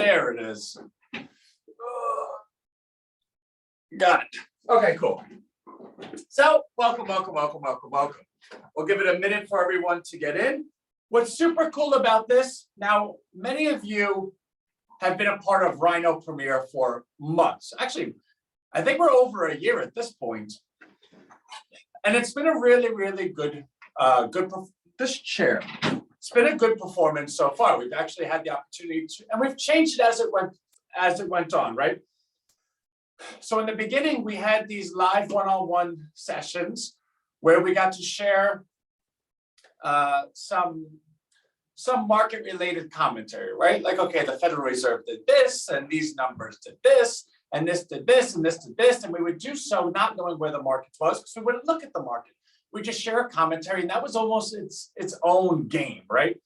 There it is. Got it. Okay, cool. So welcome. We'll give it a minute for everyone to get in. What's super cool about this, now, many of you have been a part of Rhino Premier for months. Actually, I think we're over a year at this point. And it's been a really, really good, this chair. It's been a good performance so far. We've actually had the opportunity to, and we've changed it as it went on, right? So in the beginning, we had these live one-on-one sessions where we got to share some market-related commentary, right? Like, okay, the Federal Reserve did this, and these numbers did this, and this did this, and this did this, and we would do so not knowing where the market was, because we wouldn't look at the market. We just share a commentary, and that was almost its own game, right?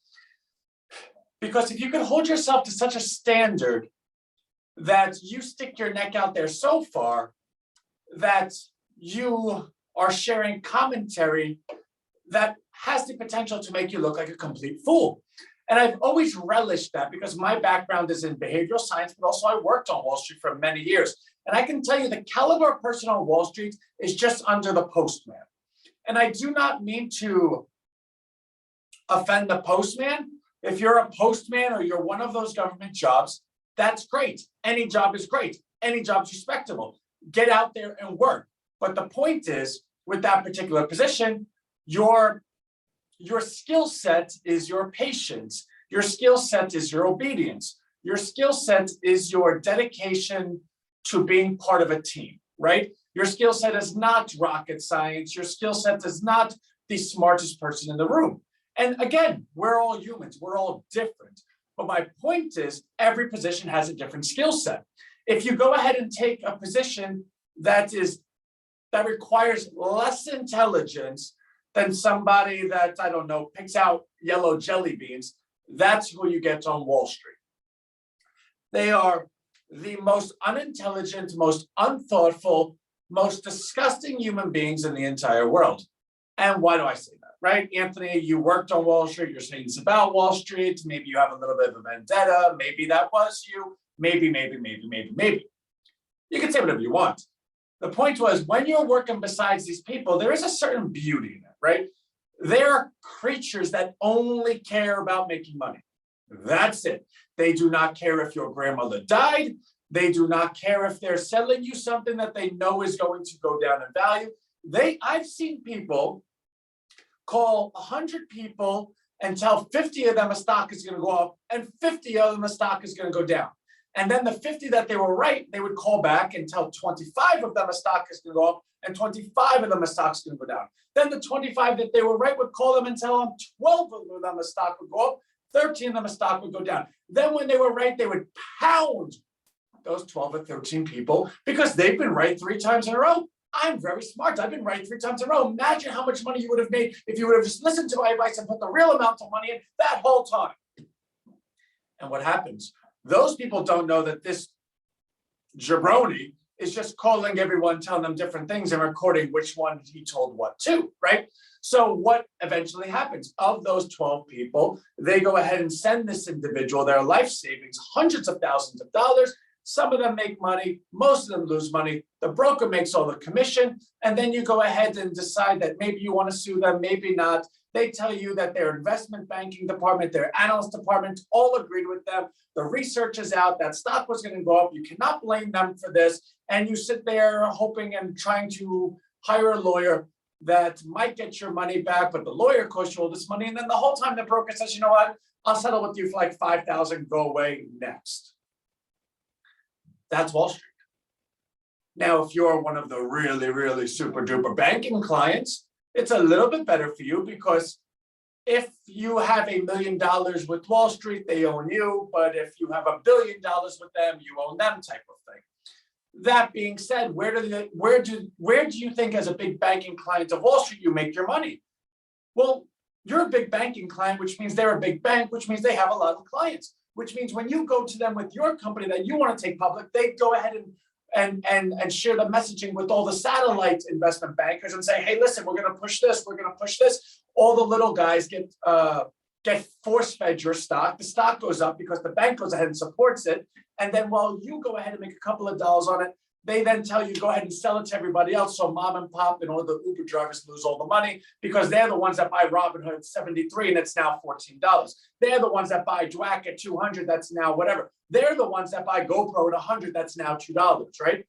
Because if you could hold yourself to such a standard that you stick your neck out there so far that you are sharing commentary that has the potential to make you look like a complete fool. And I've always relished that because my background is in behavioral science, but also I worked on Wall Street for many years. And I can tell you the caliber of person on Wall Street is just under the postman. And I do not mean to offend the postman. If you're a postman or you're one of those government jobs, that's great. Any job is great. Any job's respectable. Get out there and work. But the point is, with that particular position, your skill set is your patience. Your skill set is your obedience. Your skill set is your dedication to being part of a team, right? Your skill set is not rocket science. Your skill set is not the smartest person in the room. And again, we're all humans. We're all different. But my point is, every position has a different skill set. If you go ahead and take a position that requires less intelligence than somebody that, I don't know, picks out yellow jelly beans, that's who you get on Wall Street. They are the most unintelligent, most unthoughtful, most disgusting human beings in the entire world. And why do I say that, right? Anthony, you worked on Wall Street. You're saying it's about Wall Street. Maybe you have a little bit of a vendetta. Maybe that was you. Maybe. You can say whatever you want. The point was, when you're working besides these people, there is a certain beauty in it, right? They're creatures that only care about making money. That's it. They do not care if your grandmother died. They do not care if they're selling you something that they know is going to go down in value. I've seen people call 100 people and tell 50 of them a stock is going to go up and 50 of them a stock is going to go down. And then the 50 that they were right, they would call back and tell 25 of them a stock is going to go up and 25 of them a stock is going to go down. Then the 25 that they were right would call them and tell them 12 of them a stock would go up, 13 of them a stock would go down. Then when they were right, they would pound those 12 or 13 people because they've been right 3 times in a row. I'm very smart. I've been right 3 times in a row. Imagine how much money you would have made if you would have just listened to my advice and put the real amount of money in that whole time. And what happens? Those people don't know that this jabroni is just calling everyone, telling them different things and recording which one he told what to, right? So what eventually happens? Of those 12 people, they go ahead and send this individual their life savings, hundreds of thousands of dollars. Some of them make money, most of them lose money. The broker makes all the commission, and then you go ahead and decide that maybe you want to sue them, maybe not. They tell you that their investment banking department, their analyst department, all agreed with them. The research is out, that stock was going to go up. You cannot blame them for this. And you sit there hoping and trying to hire a lawyer that might get your money back, but the lawyer costs you all this money. And then the whole time the broker says, you know what, I'll settle with you for like $5,000, go away next. That's Wall Street. Now, if you're one of the really, really super duper banking clients, it's a little bit better for you because if you have $1 million with Wall Street, they own you. But if you have $1 billion with them, you own them type of thing. That being said, where do you think as a big banking client of Wall Street, you make your money? Well, you're a big banking client, which means they're a big bank, which means they have a lot of clients, which means when you go to them with your company that you want to take public, they go ahead and share the messaging with all the satellite investment bankers and say, hey, listen, we're going to push this. We're going to push this. All the little guys get get force-fed your stock. The stock goes up because the bank goes ahead and supports it. And then while you go ahead and make a couple of dollars on it, they then tell you, go ahead and sell it to everybody else. So mom and pop and all the Uber drivers lose all the money because they're the ones that buy Robinhood at 73 and it's now $14. They're the ones that buy Dwack at 200, that's now whatever. They're the ones that buy GoPro at 100, that's now $2, right?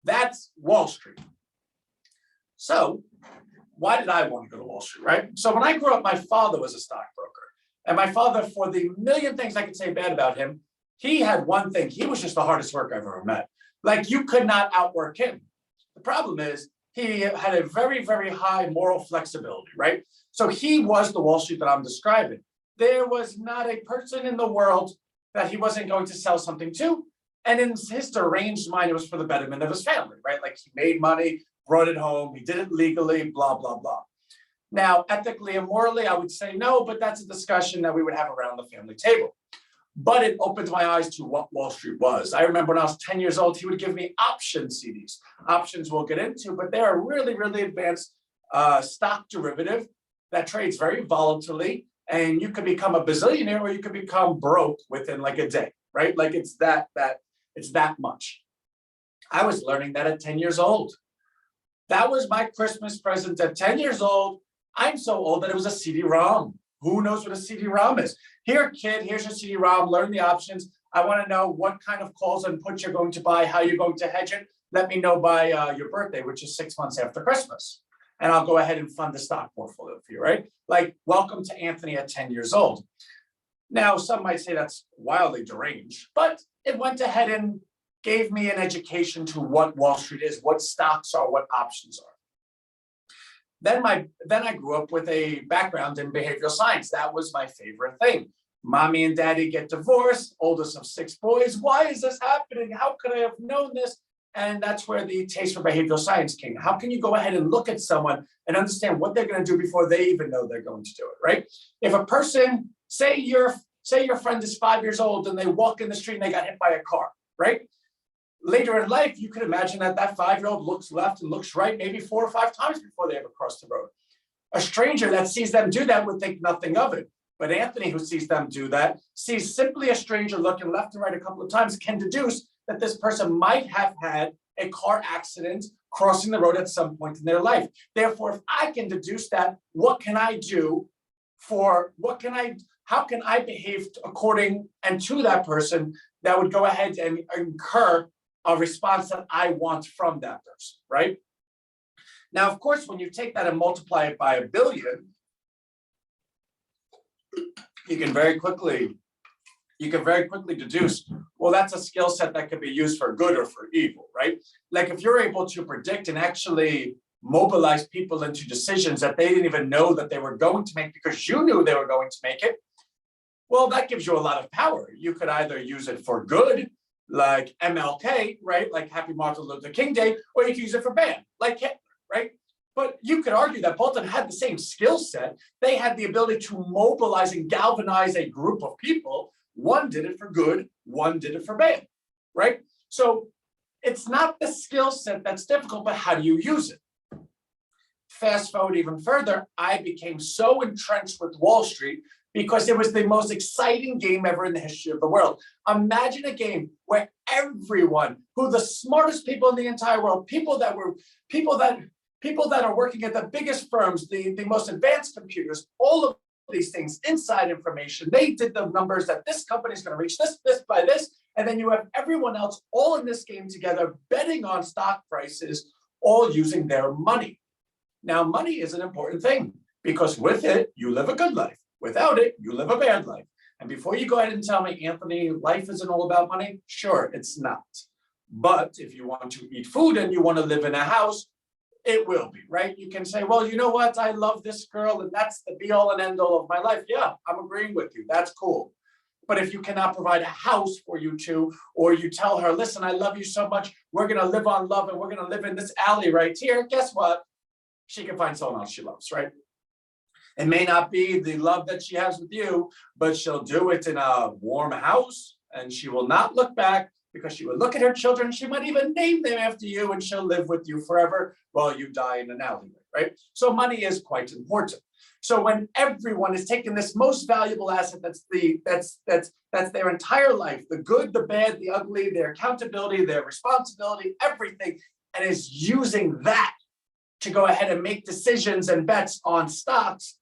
That's Wall Street. So why did I want to go to Wall Street, right? So when I grew up, my father was a stockbroker. And my father, for the million things I could say bad about him, he had one thing. He was just the hardest worker I've ever met. Like, you could not outwork him. The problem is he had a very, very high moral flexibility, right? So he was the Wall Street that I'm describing. There was not a person in the world that he wasn't going to sell something to. And in his deranged mind, it was for the betterment of his family, right? Like, he made money, brought it home, he did it legally, blah, blah, blah. Now, ethically and morally, I would say no, but that's a discussion that we would have around the family table. But it opened my eyes to what Wall Street was. I remember when I was 10 years old, he would give me option CDs. Options we'll get into, but they're a really, really advanced stock derivative that trades very volatilely. And you could become a bazillionaire or you could become broke within like a day, right? Like, it's that much. I was learning that at 10 years old. That was my Christmas present at 10 years old. I'm so old that it was a CD-ROM. Who knows what a CD-ROM is? Here, kid, here's your CD-ROM, learn the options. I want to know what kind of calls and puts you're going to buy, how you're going to hedge it. Let me know by your birthday, which is 6 months after Christmas. And I'll go ahead and fund the stock portfolio for you, right? Like, welcome to Anthony at 10 years old. Now, some might say that's wildly deranged, but it went ahead and gave me an education to what Wall Street is, what stocks are, what options are. Then I grew up with a background in behavioral science. That was my favorite thing. Mommy and daddy get divorced, oldest of 6 boys. Why is this happening? How could I have known this? And that's where the taste for behavioral science came. How can you go ahead and look at someone and understand what they're going to do before they even know they're going to do it, right? If a person, say your friend is 5 years old and they walk in the street and they got hit by a car, right? Later in life, you could imagine that 5-year-old looks left and looks right maybe 4 or 5 times before they ever cross the road. A stranger that sees them do that would think nothing of it. But Anthony, who sees them do that, sees simply a stranger looking left and right a couple of times, can deduce that this person might have had a car accident crossing the road at some point in their life. Therefore, if I can deduce that, what can I do how can I behave according and to that person that would go ahead and incur a response that I want from that person, right? Now, of course, when you take that and multiply it by 1 billion, you can very quickly deduce, well, that's a skill set that could be used for good or for evil, right? Like, if you're able to predict and actually mobilize people into decisions that they didn't even know that they were going to make because you knew they were going to make it, well, that gives you a lot of power. You could either use it for good, like MLK, right? Like Happy Martin Luther King Day, or you can use it for bad, like Hitler, right? But you could argue that both of them had the same skill set. They had the ability to mobilize and galvanize a group of people. One did it for good, one did it for bad, right? So it's not the skill set that's difficult, but how do you use it? Fast forward even further, I became so entrenched with Wall Street because it was the most exciting game ever in the history of the world. Imagine a game where everyone, who the smartest people in the entire world, people that are working at the biggest firms, the most advanced computers, all of these things, inside information, they did the numbers that this company is going to reach this by this, and then you have everyone else all in this game together, betting on stock prices, all using their money. Now, money is an important thing because with it, you live a good life. Without it, you live a bad life. And before you go ahead and tell me, Anthony, life isn't all about money, sure, it's not. But if you want to eat food and you want to live in a house, it will be, right? You can say, well, you know what? I love this girl and that's the be all and end all of my life. Yeah, I'm agreeing with you. That's cool. But if you cannot provide a house for you two, or you tell her, listen, I love you so much, we're going to live on love and we're going to live in this alley right here, guess what? She can find someone else she loves, right? It may not be the love that she has with you, but she'll do it in a warm house and she will not look back because she will look at her children. She might even name them after you and she'll live with you forever while you die in an alleyway, right? So money is quite important. So when everyone is taking this most valuable asset, that's their entire life, the good, the bad, the ugly, their accountability, their responsibility, everything, and is using that to go ahead and make decisions and bets on stocks,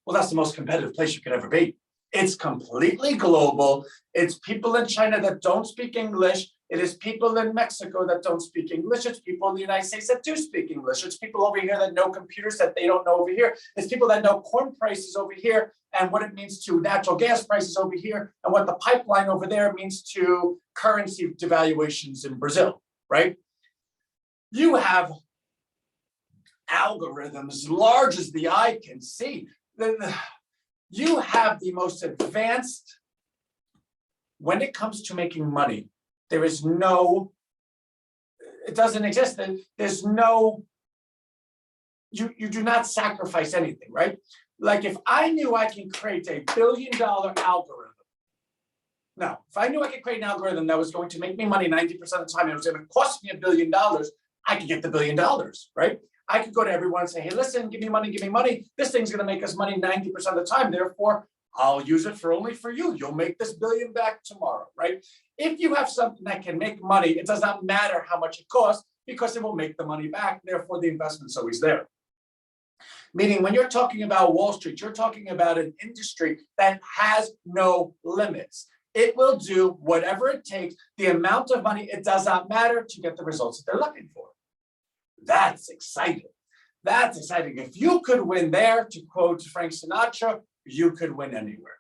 well, that's the most competitive place you could ever be. It's completely global. It's people in China that don't speak English. It is people in Mexico that don't speak English. It's people in the United States that do speak English. It's people over here that know computers that they don't know over here. It's people that know corn prices over here and what it means to natural gas prices over here and what the pipeline over there means to currency devaluations in Brazil, right? You have algorithms large as the eye can see. You have the most advanced, when it comes to making money, there is no, it doesn't exist. There's no, you do not sacrifice anything, right? Like if I knew I can create a $1 billion algorithm, now, if I knew I could create an algorithm that was going to make me money 90% of the time, and it was going to cost me $1 billion, I could get the $1 billion, right? I could go to everyone and say, hey, listen, give me money, give me money. This thing's going to make us money 90% of the time. Therefore, I'll use it for only for you. You'll make this $1 billion back tomorrow, right? If you have something that can make money, it does not matter how much it costs because it will make the money back. Therefore, the investment's always there. Meaning when you're talking about Wall Street, you're talking about an industry that has no limits. It will do whatever it takes, the amount of money, it does not matter to get the results that they're looking for. That's exciting. That's exciting. If you could win there, to quote Frank Sinatra, you could win anywhere.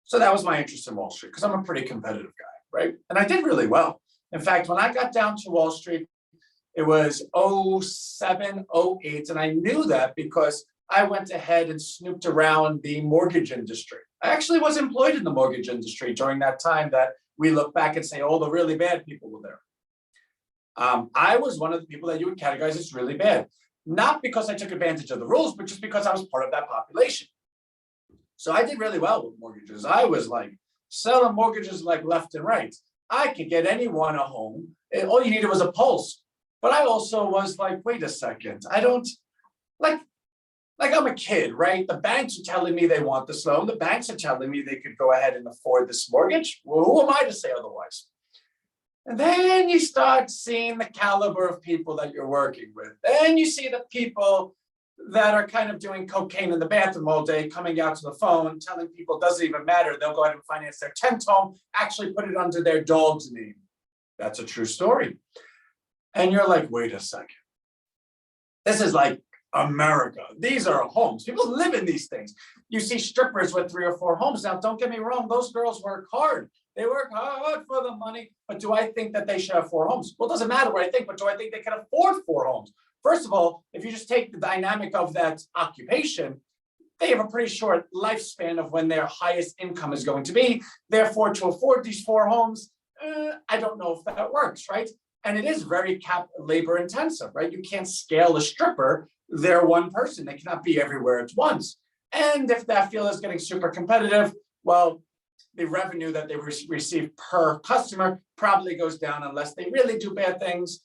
So that was my interest in Wall Street because I'm a pretty competitive guy, right? And I did really well. In fact, when I got down to Wall Street, it was 07, 08, and I knew that because I went ahead and snooped around the mortgage industry. I actually was employed in the mortgage industry during that time that we look back and say, oh, the really bad people were there. I was one of the people that you would categorize as really bad, not because I took advantage of the rules, but just because I was part of that population. So I did really well with mortgages. I was like selling mortgages like left and right. I could get anyone a home. All you needed was a pulse. But I also was like, wait a second, I don't like I'm a kid, right? The banks are telling me they want this loan. The banks are telling me they could go ahead and afford this mortgage. Well, who am I to say otherwise? And then you start seeing the caliber of people that you're working with. Then you see the people that are kind of doing cocaine in the bathroom all day, coming out to the phone, telling people it doesn't even matter. They'll go ahead and finance their 10th home, actually put it under their dog's name. That's a true story. And you're like, wait a second. This is like America. These are homes. People live in these things. You see strippers with 3 or 4 homes. Now, don't get me wrong. Those girls work hard. They work hard for the money. But do I think that they should have 4 homes? Well, it doesn't matter what I think, but do I think they can afford 4 homes? First of all, if you just take the dynamic of that occupation, they have a pretty short lifespan of when their highest income is going to be. Therefore, to afford these 4 homes, I don't know if that works, right? And it is very labor intensive, right? You can't scale a stripper. They're one person. They cannot be everywhere at once. And if that field is getting super competitive, well, the revenue that they receive per customer probably goes down unless they really do bad things.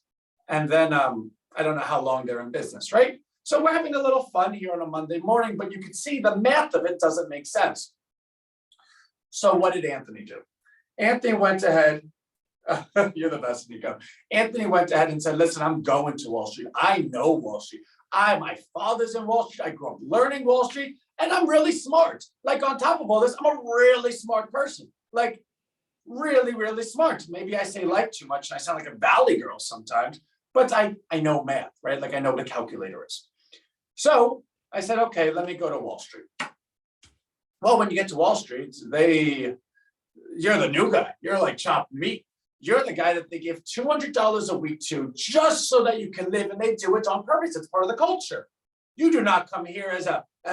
And then I don't know how long they're in business, right? So we're having a little fun here on a Monday morning, but you can see the math of it doesn't make sense. So what did Anthony do? Anthony went ahead. You're the best, Nico. Anthony went ahead and said, listen, I'm going to Wall Street. I know Wall Street. My father's in Wall Street. I grew up learning Wall Street, and I'm really smart. Like on top of all this, I'm a really smart person. Like really, really smart. Maybe I say like too much and I sound like a valley girl sometimes, but I know math, right? Like I know what a calculator is. So I said, okay, let me go to Wall Street. Well, when you get to Wall Street, you're the new guy. You're like chopped meat. You're the guy that they give $200 a week to just so that you can live, and they do it on purpose. It's part of the culture. You do not come here as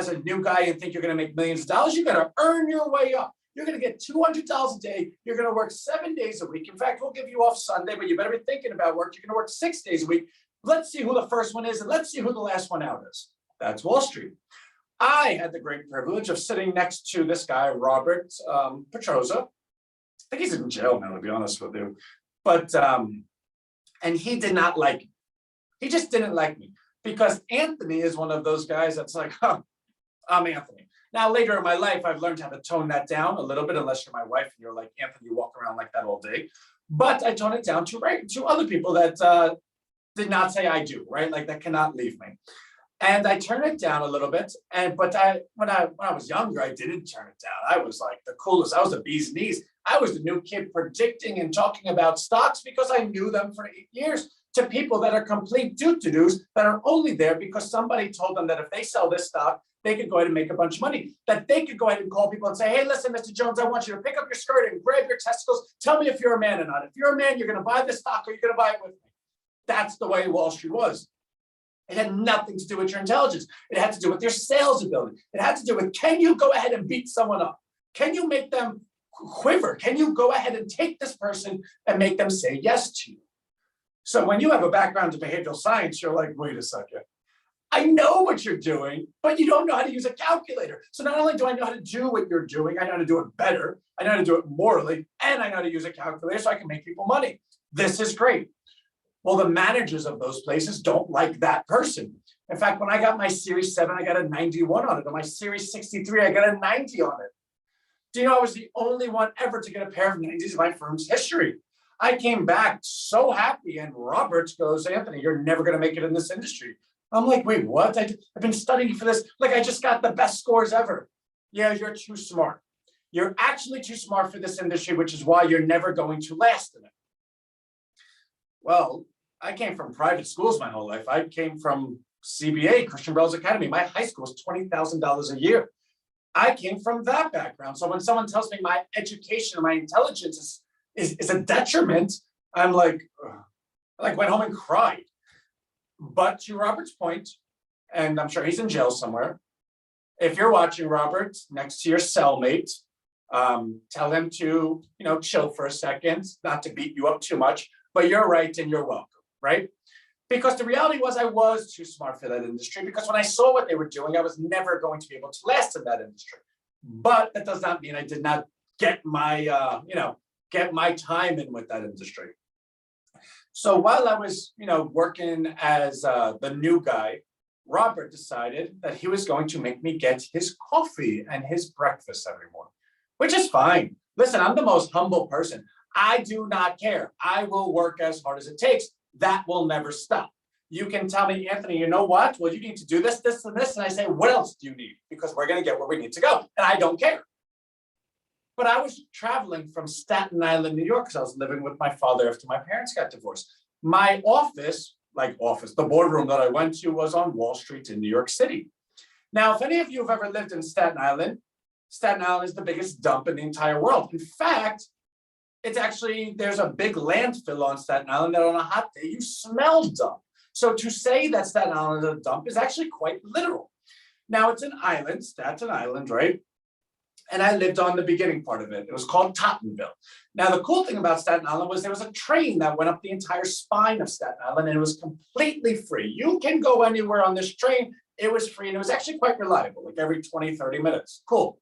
a new guy and think you're going to make millions of dollars. You got to earn your way up. You're going to get $200 a day. You're going to work 7 days a week. In fact, we'll give you off Sunday, but you better be thinking about work. You're going to work 6 days a week. Let's see who the first one is, and let's see who the last one out is. That's Wall Street. I had the great privilege of sitting next to this guy, Robert Petroza. I think he's in jail now, to be honest with you. But, and he did not like me. He just didn't like me because Anthony is one of those guys that's like, huh, I'm Anthony. Now, later in my life, I've learned how to tone that down a little bit, unless you're my wife and you're like, Anthony, you walk around like that all day. But I tone it down to other people that did not say I do, right? Like that cannot leave me. And I turn it down a little bit. But when I was younger, I didn't turn it down. I was like the coolest. I was the bee's knees. I was the new kid predicting and talking about stocks because I knew them for 8 years, to people that are complete do-to-dos that are only there because somebody told them that if they sell this stock, they could go ahead and make a bunch of money, that they could go ahead and call people and say, hey, listen, Mr. Jones, I want you to pick up your skirt and grab your testicles. Tell me if you're a man or not. If you're a man, you're going to buy this stock or you're going to buy it with me. That's the way Wall Street was. It had nothing to do with your intelligence. It had to do with your sales ability. It had to do with, can you go ahead and beat someone up? Can you make them quiver? Can you go ahead and take this person and make them say yes to you? So when you have a background in behavioral science, you're like, wait a second. I know what you're doing, but you don't know how to use a calculator. So not only do I know how to do what you're doing, I know how to do it better. I know how to do it morally, and I know how to use a calculator so I can make people money. This is great. Well, the managers of those places don't like that person. In fact, when I got my Series 7, I got a 91 on it. On my Series 63, I got a 90 on it. Do you know I was the only one ever to get a pair of 90s in my firm's history? I came back so happy, and Roberts goes, Anthony, you're never going to make it in this industry. I'm like, wait, what? I've been studying for this. Like, I just got the best scores ever. Yeah, you're too smart. You're actually too smart for this industry, which is why you're never going to last in it. Well, I came from private schools my whole life. I came from CBA, Christian Brothers Academy. My high school was $20,000 a year. I came from that background. So when someone tells me my education or my intelligence is a detriment, I'm like, ugh. I like went home and cried. But to Robert's point, and I'm sure he's in jail somewhere, if you're watching, Robert, next to your cellmate, tell him to, chill for a second, not to beat you up too much, but you're right and you're welcome, right? Because the reality was I was too smart for that industry, because when I saw what they were doing, I was never going to be able to last in that industry. But that does not mean I did not get my, get my time in with that industry. So while I was, working as the new guy, Robert decided that he was going to make me get his coffee and his breakfast every morning, which is fine. Listen, I'm the most humble person. I do not care. I will work as hard as it takes. That will never stop. You can tell me, Anthony, you know what? Well, you need to do this, this, and this. And I say, what else do you need? Because we're going to get where we need to go. And I don't care. But I was traveling from Staten Island, New York, because I was living with my father after my parents got divorced. My office, the boardroom that I went to was on Wall Street in New York City. Now, if any of you have ever lived in Staten Island is the biggest dump in the entire world. In fact, there's a big landfill on Staten Island that on a hot day, you smell dump. So to say that Staten Island is a dump is actually quite literal. Now, it's an island, Staten Island, right? And I lived on the beginning part of it. It was called Tottenville. Now, the cool thing about Staten Island was there was a train that went up the entire spine of Staten Island, and it was completely free. You can go anywhere on this train. It was free, and it was actually quite reliable, like every 20, 30 minutes. Cool.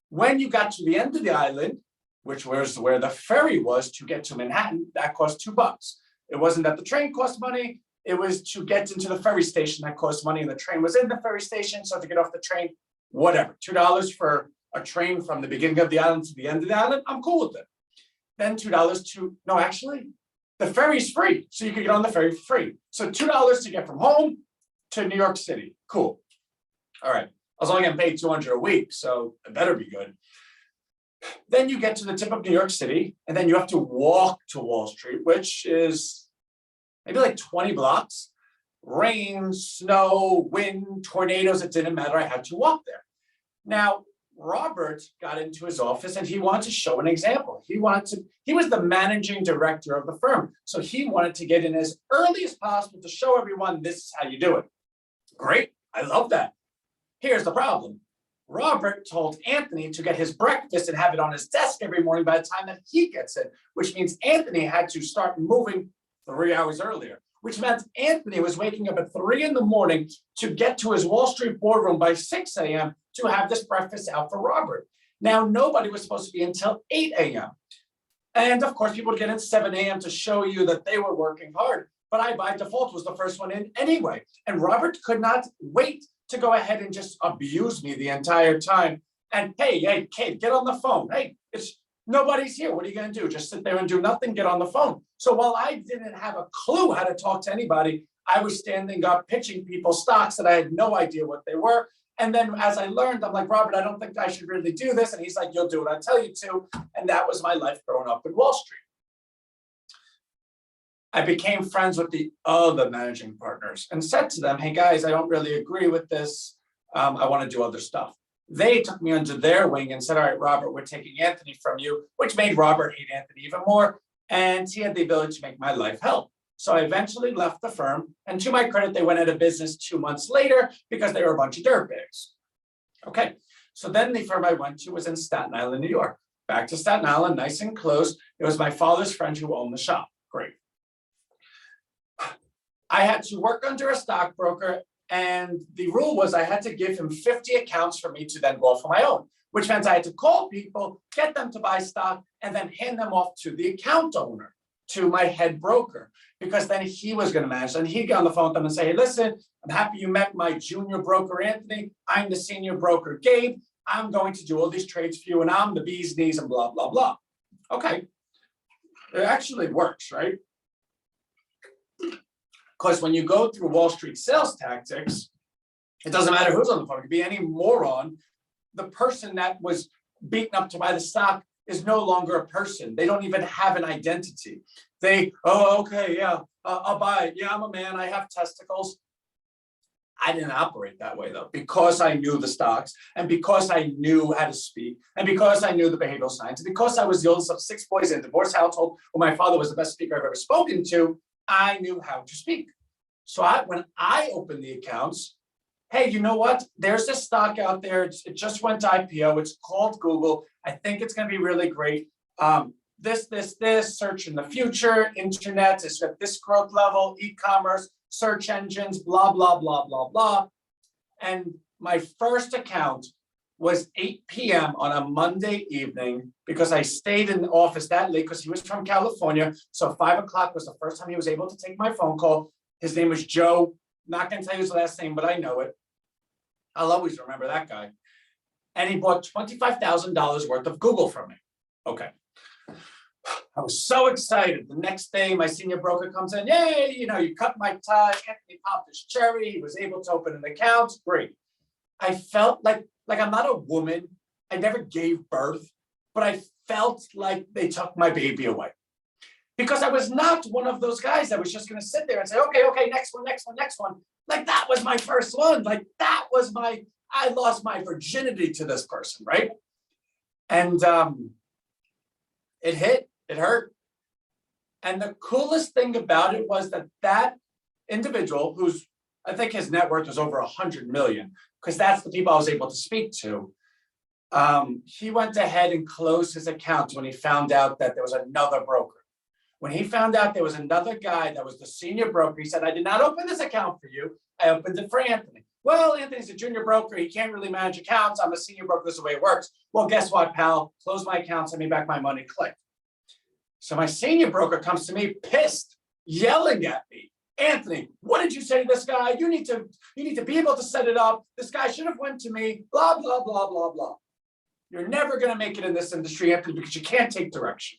When you got to the end of the island, which was where the ferry was to get to Manhattan, that cost $2. It wasn't that the train cost money. It was to get into the ferry station that cost money, and the train was in the ferry station. So to get off the train, whatever, $2 for a train from the beginning of the island to the end of the island, I'm cool with it. Then the ferry's free. So you can get on the ferry for free. So $2 to get from home to New York City. Cool. All right. I was only getting paid $200 a week, so it better be good. Then you get to the tip of New York City, and then you have to walk to Wall Street, which is maybe like 20 blocks. Rain, snow, wind, tornadoes, it didn't matter. I had to walk there. Now, Robert got into his office and he wanted to show an example. He was the managing director of the firm. So he wanted to get in as early as possible to show everyone this is how you do it. Great. I love that. Here's the problem. Robert told Anthony to get his breakfast and have it on his desk every morning by the time that he gets in, which means Anthony had to start moving 3 hours earlier, which meant Anthony was waking up at 3 a.m. to get to his Wall Street boardroom by 6 a.m. to have this breakfast out for Robert. Now, nobody was supposed to be until 8 a.m. And of course, people would get in 7 a.m. to show you that they were working hard. but I by default was the first one in anyway. And Robert could not wait to go ahead and just abuse me the entire time. And hey, kid, get on the phone. Hey, nobody's here. What are you going to do? Just sit there and do nothing? Get on the phone. So while I didn't have a clue how to talk to anybody, I was standing up pitching people stocks that I had no idea what they were. And then as I learned, I'm like, Robert, I don't think I should really do this. And he's like, you'll do what I tell you to. And that was my life growing up in Wall Street. I became friends with the other managing partners and said to them, hey guys, I don't really agree with this. I want to do other stuff. They took me under their wing and said, all right, Robert, we're taking Anthony from you, which made Robert hate Anthony even more. And he had the ability to make my life hell. So I eventually left the firm. And to my credit, they went out of business 2 months later because they were a bunch of dirtbags. Okay. So then the firm I went to was in Staten Island, New York. Back to Staten Island, nice and close. It was my father's friend who owned the shop. Great. I had to work under a stockbroker, and the rule was I had to give him 50 accounts for me to then go off on my own, which meant I had to call people, get them to buy stock, and then hand them off to the account owner, to my head broker, because then he was going to manage. And he'd get on the phone with them and say, hey, listen, I'm happy you met my junior broker, Anthony. I'm the senior broker, Gabe. I'm going to do all these trades for you, and I'm the bee's knees and blah, blah, blah. Okay. It actually works, right? Because when you go through Wall Street sales tactics, it doesn't matter who's on the phone. It could be any moron. The person that was beaten up to buy the stock is no longer a person. They don't even have an identity. Okay, yeah, I'll buy it. Yeah, I'm a man. I have testicles. I didn't operate that way, though, because I knew the stocks and because I knew how to speak and because I knew the behavioral science and because I was the oldest of 6 boys in a divorced household where my father was the best speaker I've ever spoken to. I knew how to speak. So when I opened the accounts, hey, you know what? There's this stock out there. It just went to IPO. It's called Google. I think it's going to be really great. This, search in the future, internet is at this growth level, e-commerce, search engines, blah, blah, blah, blah, blah. And my first account was 8 p.m. on a Monday evening because I stayed in the office that late because he was from California. So 5 o'clock was the first time he was able to take my phone call. His name was Joe. Not going to tell you his last name, but I know it. I'll always remember that guy. And he bought $25,000 worth of Google from me. Okay. I was so excited. The next day, my senior broker comes in. Yay, you cut my tie. Anthony popped his cherry. He was able to open an account. Great. I felt like I'm not a woman. I never gave birth, but I felt like they took my baby away. Because I was not one of those guys that was just going to sit there and say, okay, next one. Like that was my first one. Like that was I lost my virginity to this person, right? And it hurt. And the coolest thing about it was that individual who's, I think his net worth was over 100 million, because that's the people I was able to speak to. He went ahead and closed his account when he found out that there was another broker. When he found out there was another guy that was the senior broker, he said, I did not open this account for you. I opened it for Anthony. Well, Anthony's a junior broker. He can't really manage accounts. I'm a senior broker. This is the way it works. Well, guess what, pal? Close my account, send me back my money, click. So my senior broker comes to me pissed, yelling at me. Anthony, what did you say to this guy? You need to be able to set it up. This guy should have went to me, blah, blah, blah, blah, blah. You're never going to make it in this industry, Anthony, because you can't take direction.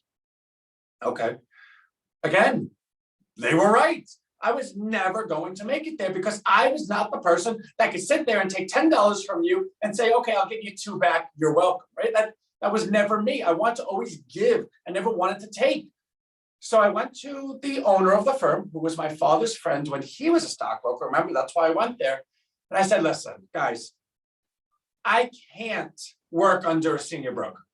Okay. Again, they were right. I was never going to make it there because I was not the person that could sit there and take $10 from you and say, okay, I'll give you 2 back. You're welcome, right? That was never me. I want to always give. I never wanted to take. So I went to the owner of the firm, who was my father's friend when he was a stockbroker. Remember, that's why I went there. And I said, listen, guys, I can't work under a senior broker.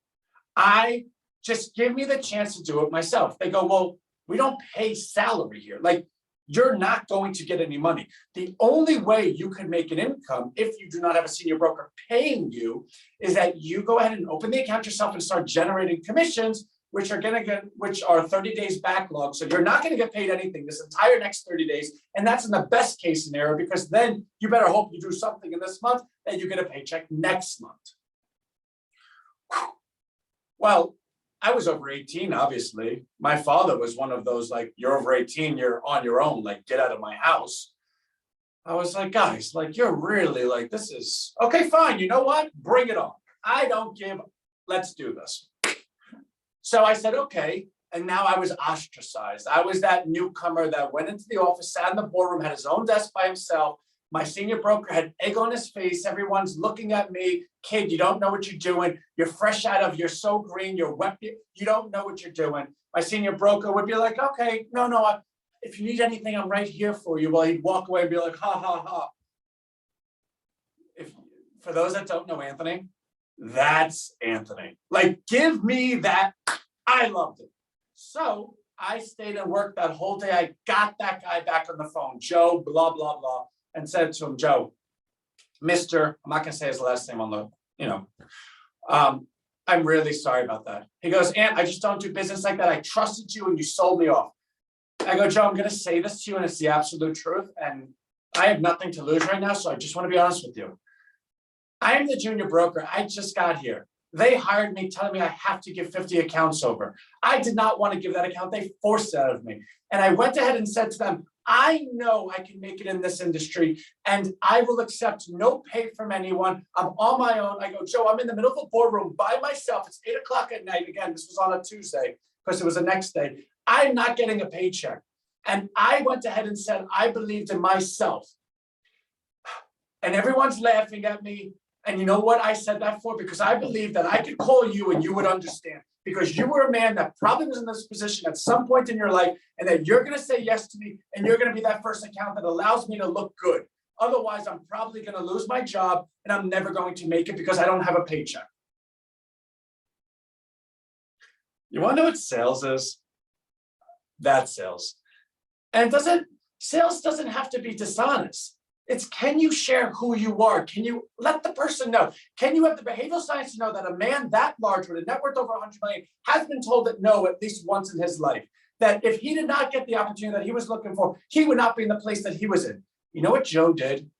Just give me the chance to do it myself. They go, well, we don't pay salary here. Like, you're not going to get any money. The only way you can make an income if you do not have a senior broker paying you is that you go ahead and open the account yourself and start generating commissions, which are 30 days backlog. So you're not going to get paid anything this entire next 30 days. And that's in the best case scenario, because then you better hope you do something in this month that you get a paycheck next month. Well, I was over 18, obviously. My father was one of those, like, you're over 18, you're on your own, like, get out of my house. I was like, guys, like, you're really like, this is okay, fine. You know what? Bring it on. I don't give, let's do this. So I said, okay. And now I was ostracized. I was that newcomer that went into the office, sat in the boardroom, had his own desk by himself. My senior broker had egg on his face. Everyone's looking at me. Kid, you don't know what you're doing. You're fresh out of, you're so green, you're wet. You don't know what you're doing. My senior broker would be like, okay, no, if you need anything, I'm right here for you. Well, he'd walk away and be like, ha, ha, ha. For those that don't know Anthony, that's Anthony. Like, give me that. I loved it. So I stayed and worked that whole day. I got that guy back on the phone, Joe, blah, blah, blah, and said to him, Joe, Mr. I'm not going to say his last name on the, I'm really sorry about that. He goes, Ant, I just don't do business like that. I trusted you and you sold me off. I go, Joe, I'm going to say this to you and it's the absolute truth. And I have nothing to lose right now. So I just want to be honest with you. I am the junior broker. I just got here. They hired me telling me I have to give 50 accounts over. I did not want to give that account. They forced it out of me. And I went ahead and said to them, I know I can make it in this industry and I will accept no pay from anyone. I'm on my own. I go, Joe, I'm in the middle of a boardroom by myself. It's 8 o'clock at night. Again, this was on a Tuesday because it was the next day. I'm not getting a paycheck. And I went ahead and said, I believed in myself. And everyone's laughing at me. And you know what I said that for? Because I believe that I could call you and you would understand. Because you were a man that probably was in this position at some point in your life, and that you're going to say yes to me, and you're going to be that first account that allows me to look good. Otherwise, I'm probably going to lose my job, and I'm never going to make it because I don't have a paycheck. You want to know what sales is? That's sales. And sales doesn't have to be dishonest. It's, can you share who you are? Can you let the person know? Can you have the behavioral science to know that a man that large with a net worth over 100 million has been told that no at least once in his life? That if he did not get the opportunity that he was looking for, he would not be in the place that he was in. You know what Joe did?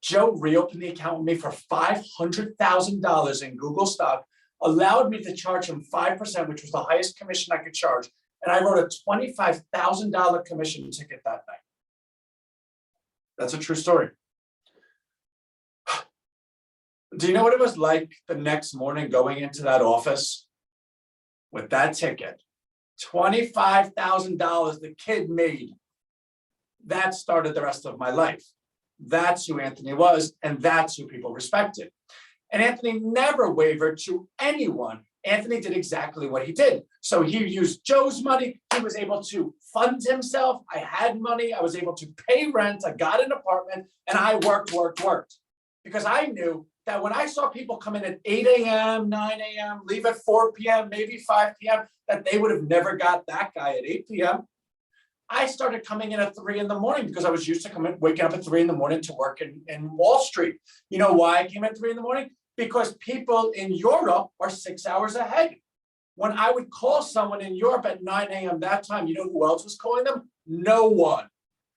Joe reopened the account with me for $500,000 in Google stock, allowed me to charge him 5%, which was the highest commission I could charge. And I wrote a $25,000 commission ticket that night. That's a true story. Do you know what it was like the next morning going into that office with that ticket? $25,000 the kid made. That started the rest of my life. That's who Anthony was, and that's who people respected. And Anthony never wavered to anyone. Anthony did exactly what he did. So he used Joe's money. He was able to fund himself. I had money. I was able to pay rent. I got an apartment and I worked. Because I knew that when I saw people come in at 8 a.m., 9 a.m., leave at 4 p.m., maybe 5 p.m., that they would have never got that guy at 8 p.m. I started coming in at 3 in the morning because I was used to waking up at 3 in the morning to work in Wall Street. You know why I came at 3 in the morning? Because people in Europe are 6 hours ahead. When I would call someone in Europe at 9 a.m. that time, you know who else was calling them? No one,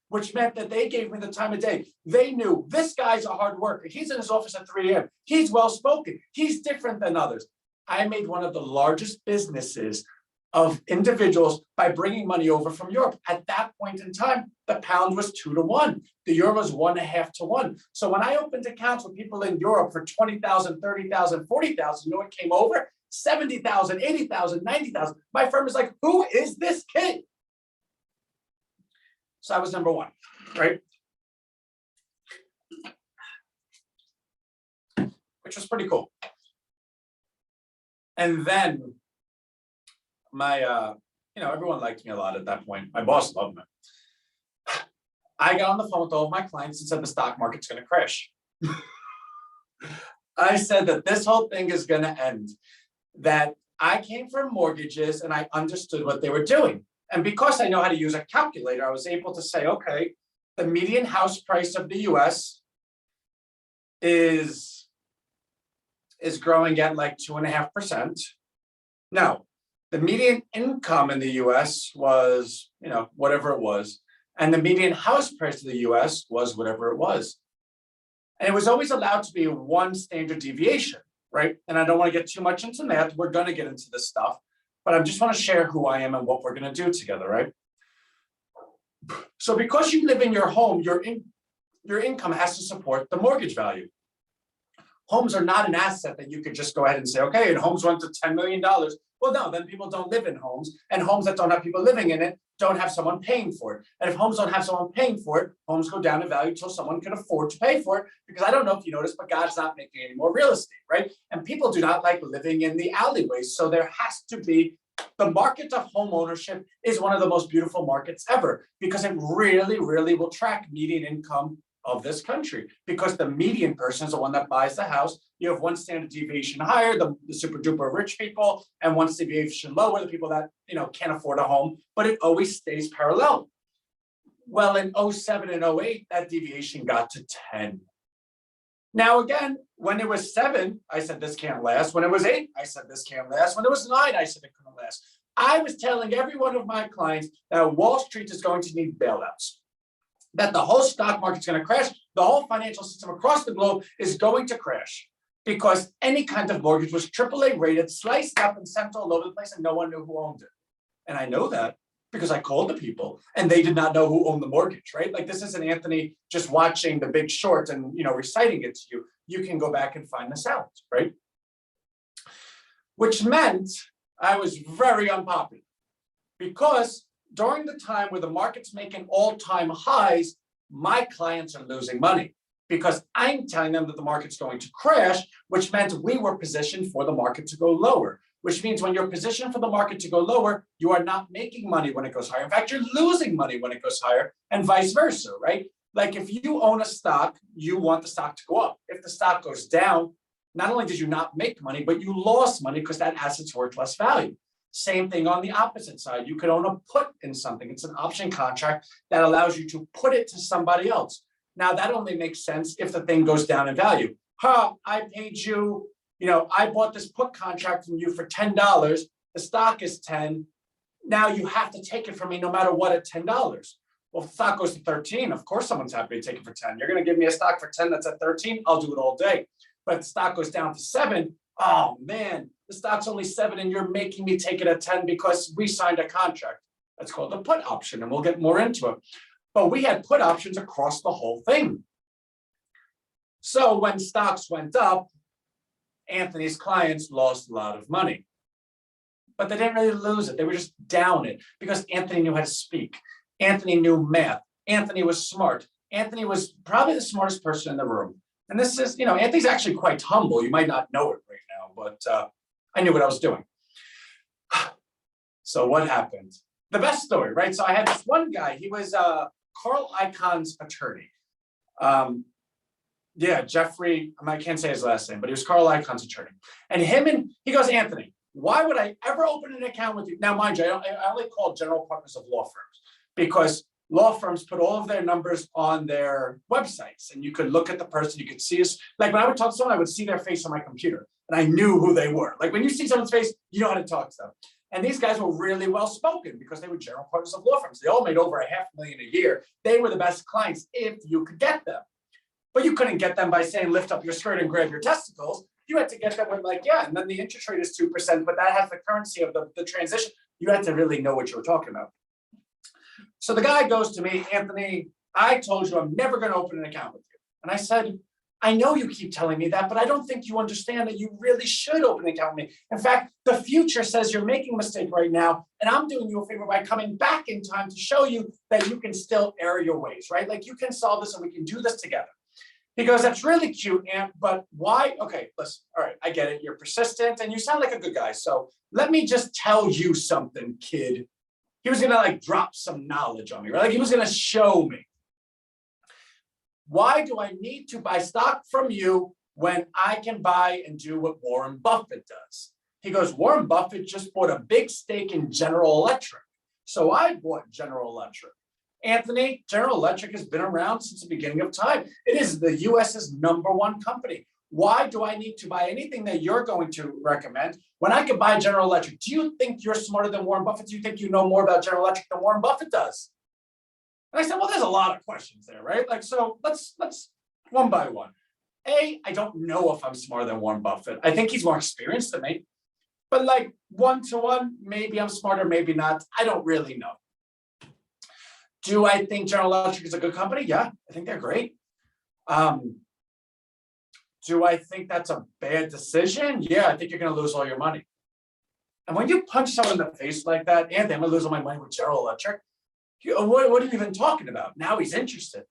which meant that they gave me the time of day. They knew this guy's a hard worker. He's in his office at 3 a.m. He's well-spoken. He's different than others. I made one of the largest businesses of individuals by bringing money over from Europe. At that point in time, the pound was 2 to 1. The euro was 1.5 to 1. So when I opened accounts with people in Europe for 20,000, 30,000, 40,000, you know what came over? 70,000, 80,000, 90,000. My firm is like, who is this kid? So I was number one, right? Which was pretty cool. And then everyone liked me a lot at that point. My boss loved me. I got on the phone with all of my clients and said the stock market's going to crash. I said that this whole thing is going to end. That I came from mortgages and I understood what they were doing. And because I know how to use a calculator, I was able to say, okay, the median house price of the US is growing at like 2.5%. Now, the median income in the US was, whatever it was. And the median house price of the US was whatever it was. And it was always allowed to be one standard deviation, right? And I don't want to get too much into math. We're going to get into this stuff. but I just want to share who I am and what we're going to do together, right? So because you live in your home, your income has to support the mortgage value. Homes are not an asset that you could just go ahead and say, okay, and homes went to $10 million. Well, no, then people don't live in homes, and homes that don't have people living in it don't have someone paying for it. And if homes don't have someone paying for it, homes go down in value until someone can afford to pay for it. Because I don't know if you noticed, but God's not making any more real estate, right? And people do not like living in the alleyways. So there has to be, the market of home ownership is one of the most beautiful markets ever, because it really, really will track median income of this country, because the median person is the one that buys the house. You have one standard deviation higher, the super duper rich people, and one deviation lower, the people that can't afford a home, but it always stays parallel. Well, in 07 and 08, that deviation got to 10. Now, again, when it was 7, I said this can't last. When it was 8, I said this can't last. When it was 9, I said it couldn't last. I was telling every one of my clients that Wall Street is going to need bailouts, that the whole stock market's going to crash, the whole financial system across the globe is going to crash, because any kind of mortgage was AAA rated, sliced up and sent all over the place, and no one knew who owned it. And I know that because I called the people and they did not know who owned the mortgage, right? Like, this isn't Anthony just watching The Big Short and reciting it to you. You can go back and find this out, right? Which meant I was very unpopular, because during the time where the market's making all-time highs, my clients are losing money, because I'm telling them that the market's going to crash, which meant we were positioned for the market to go lower, which means when you're positioned for the market to go lower, you are not making money when it goes higher. In fact, you're losing money when it goes higher, and vice versa, right? Like, if you own a stock, you want the stock to go up. If the stock goes down, not only did you not make money, but you lost money because that asset's worth less value. Same thing on the opposite side. You could own a put in something. It's an option contract that allows you to put it to somebody else. Now, that only makes sense if the thing goes down in value. I paid you, I bought this put contract from you for $10. The stock is 10. Now you have to take it from me no matter what at $10. Well, if the stock goes to 13, of course someone's happy to take it for 10. You're going to give me a stock for 10 that's at 13, I'll do it all day. But if the stock goes down to 7, oh man, the stock's only 7 and you're making me take it at 10 because we signed a contract. That's called a put option, and we'll get more into it. But we had put options across the whole thing. So when stocks went up, Anthony's clients lost a lot of money. But they didn't really lose it. They were just down it because Anthony knew how to speak. Anthony knew math. Anthony was smart. Anthony was probably the smartest person in the room. And this is, Anthony's actually quite humble. You might not know it right now, but I knew what I was doing. So what happened? The best story, right? So I had this one guy. He was Carl Icahn's attorney. Jeffrey, I can't say his last name, but he was Carl Icahn's attorney. And he goes, Anthony, why would I ever open an account with you? Now, mind you, I only call general partners of law firms because law firms put all of their numbers on their websites, and you could look at the person, you could see us. Like, when I would talk to someone, I would see their face on my computer, and I knew who they were. Like, when you see someone's face, you know how to talk to them. And these guys were really well spoken because they were general partners of law firms. They all made over $500,000 a year. They were the best clients if you could get them. But you couldn't get them by saying, lift up your skirt and grab your testicles. You had to get them with and then the interest rate is 2%, but that has the currency of the transition. You had to really know what you were talking about. So the guy goes to me, Anthony, I told you I'm never going to open an account with you. And I said, I know you keep telling me that, but I don't think you understand that you really should open an account with me. In fact, the future says you're making a mistake right now, and I'm doing you a favor by coming back in time to show you that you can still err your ways, right? Like, you can solve this and we can do this together. He goes, that's really cute, Ant, but why? Okay, listen, all right, I get it. You're persistent and you sound like a good guy. So let me just tell you something, kid. He was gonna drop some knowledge on me, right? Like, he was gonna show me. Why do I need to buy stock from you when I can buy and do what Warren Buffett does? He goes, Warren Buffett just bought a big stake in General Electric. So I bought General Electric. Anthony, General Electric has been around since the beginning of time. It is the US's #1 company. Why do I need to buy anything that you're going to recommend when I could buy General Electric? Do you think you're smarter than Warren Buffett? Do you think you know more about General Electric than Warren Buffett does? And I said, well, there's a lot of questions there, right? So let's one by one. I don't know if I'm smarter than Warren Buffett. I think he's more experienced than me. But like one-to-one, maybe I'm smarter, maybe not. I don't really know. Do I think General Electric is a good company? Yeah, I think they're great. Do I think that's a bad decision? Yeah, I think you're going to lose all your money. And when you punch someone in the face like that, Anthony, I'm going to lose all my money with General Electric. What are you even talking about? Now he's interested.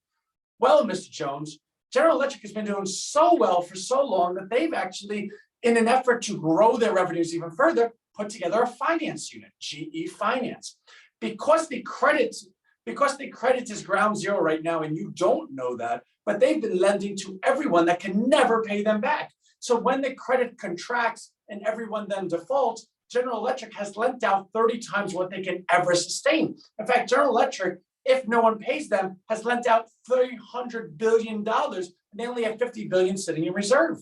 Well, Mr. Jones, General Electric has been doing so well for so long that they've actually, in an effort to grow their revenues even further, put together a finance unit, GE Finance. Because the credit is ground zero right now, and you don't know that, but they've been lending to everyone that can never pay them back. So when the credit contracts and everyone then defaults, General Electric has lent out 30 times what they can ever sustain. In fact, General Electric, if no one pays them, has lent out $300 billion, and they only have $50 billion sitting in reserve.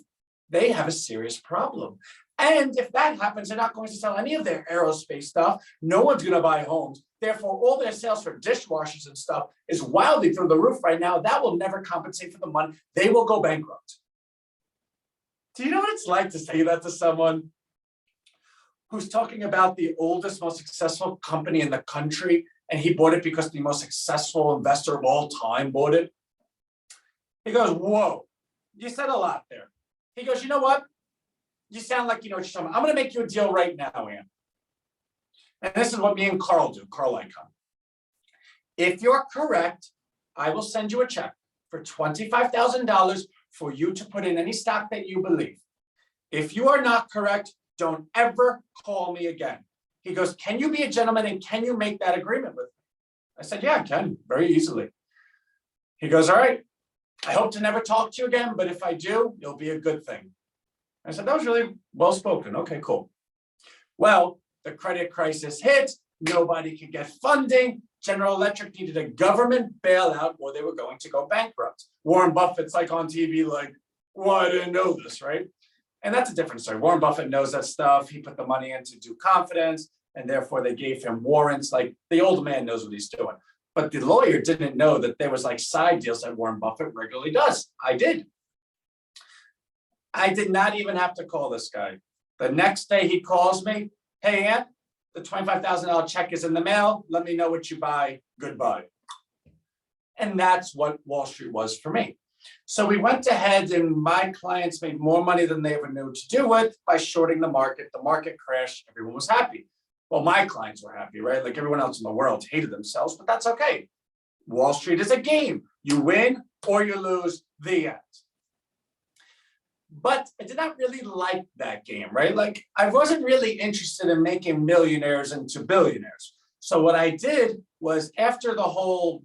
They have a serious problem. And if that happens, they're not going to sell any of their aerospace stuff. No one's going to buy homes. Therefore, all their sales for dishwashers and stuff is wildly through the roof right now. That will never compensate for the money. They will go bankrupt. Do you know what it's like to say that to someone who's talking about the oldest, most successful company in the country, and he bought it because the most successful investor of all time bought it? He goes, whoa, you said a lot there. He goes, you know what? You sound like you know what you're talking about. I'm going to make you a deal right now, Ann. And this is what me and Carl do, Carl Icahn. If you're correct, I will send you a check for $25,000 for you to put in any stock that you believe. If you are not correct, don't ever call me again. He goes, can you be a gentleman and can you make that agreement with me? I said, yeah, I can, very easily. He goes, all right, I hope to never talk to you again, but if I do, it'll be a good thing. I said, that was really well spoken. Okay, cool. Well, the credit crisis hit. Nobody could get funding. General Electric needed a government bailout or they were going to go bankrupt. Warren Buffett's like on TV like, well, I didn't know this, right? And that's a different story. Warren Buffett knows that stuff. He put the money in to do confidence, and therefore they gave him warrants. Like the old man knows what he's doing. But the lawyer didn't know that there was like side deals that Warren Buffett regularly does. I did. I did not even have to call this guy. The next day he calls me, hey, Ant, the $25,000 check is in the mail. Let me know what you buy. Goodbye. And that's what Wall Street was for me. So we went ahead and my clients made more money than they ever knew to do it by shorting the market. The market crashed. Everyone was happy. Well, my clients were happy, right? Like everyone else in the world hated themselves, but that's okay. Wall Street is a game. You win or you lose, the end. But I did not really like that game, right? Like I wasn't really interested in making millionaires into billionaires. So what I did was after the whole,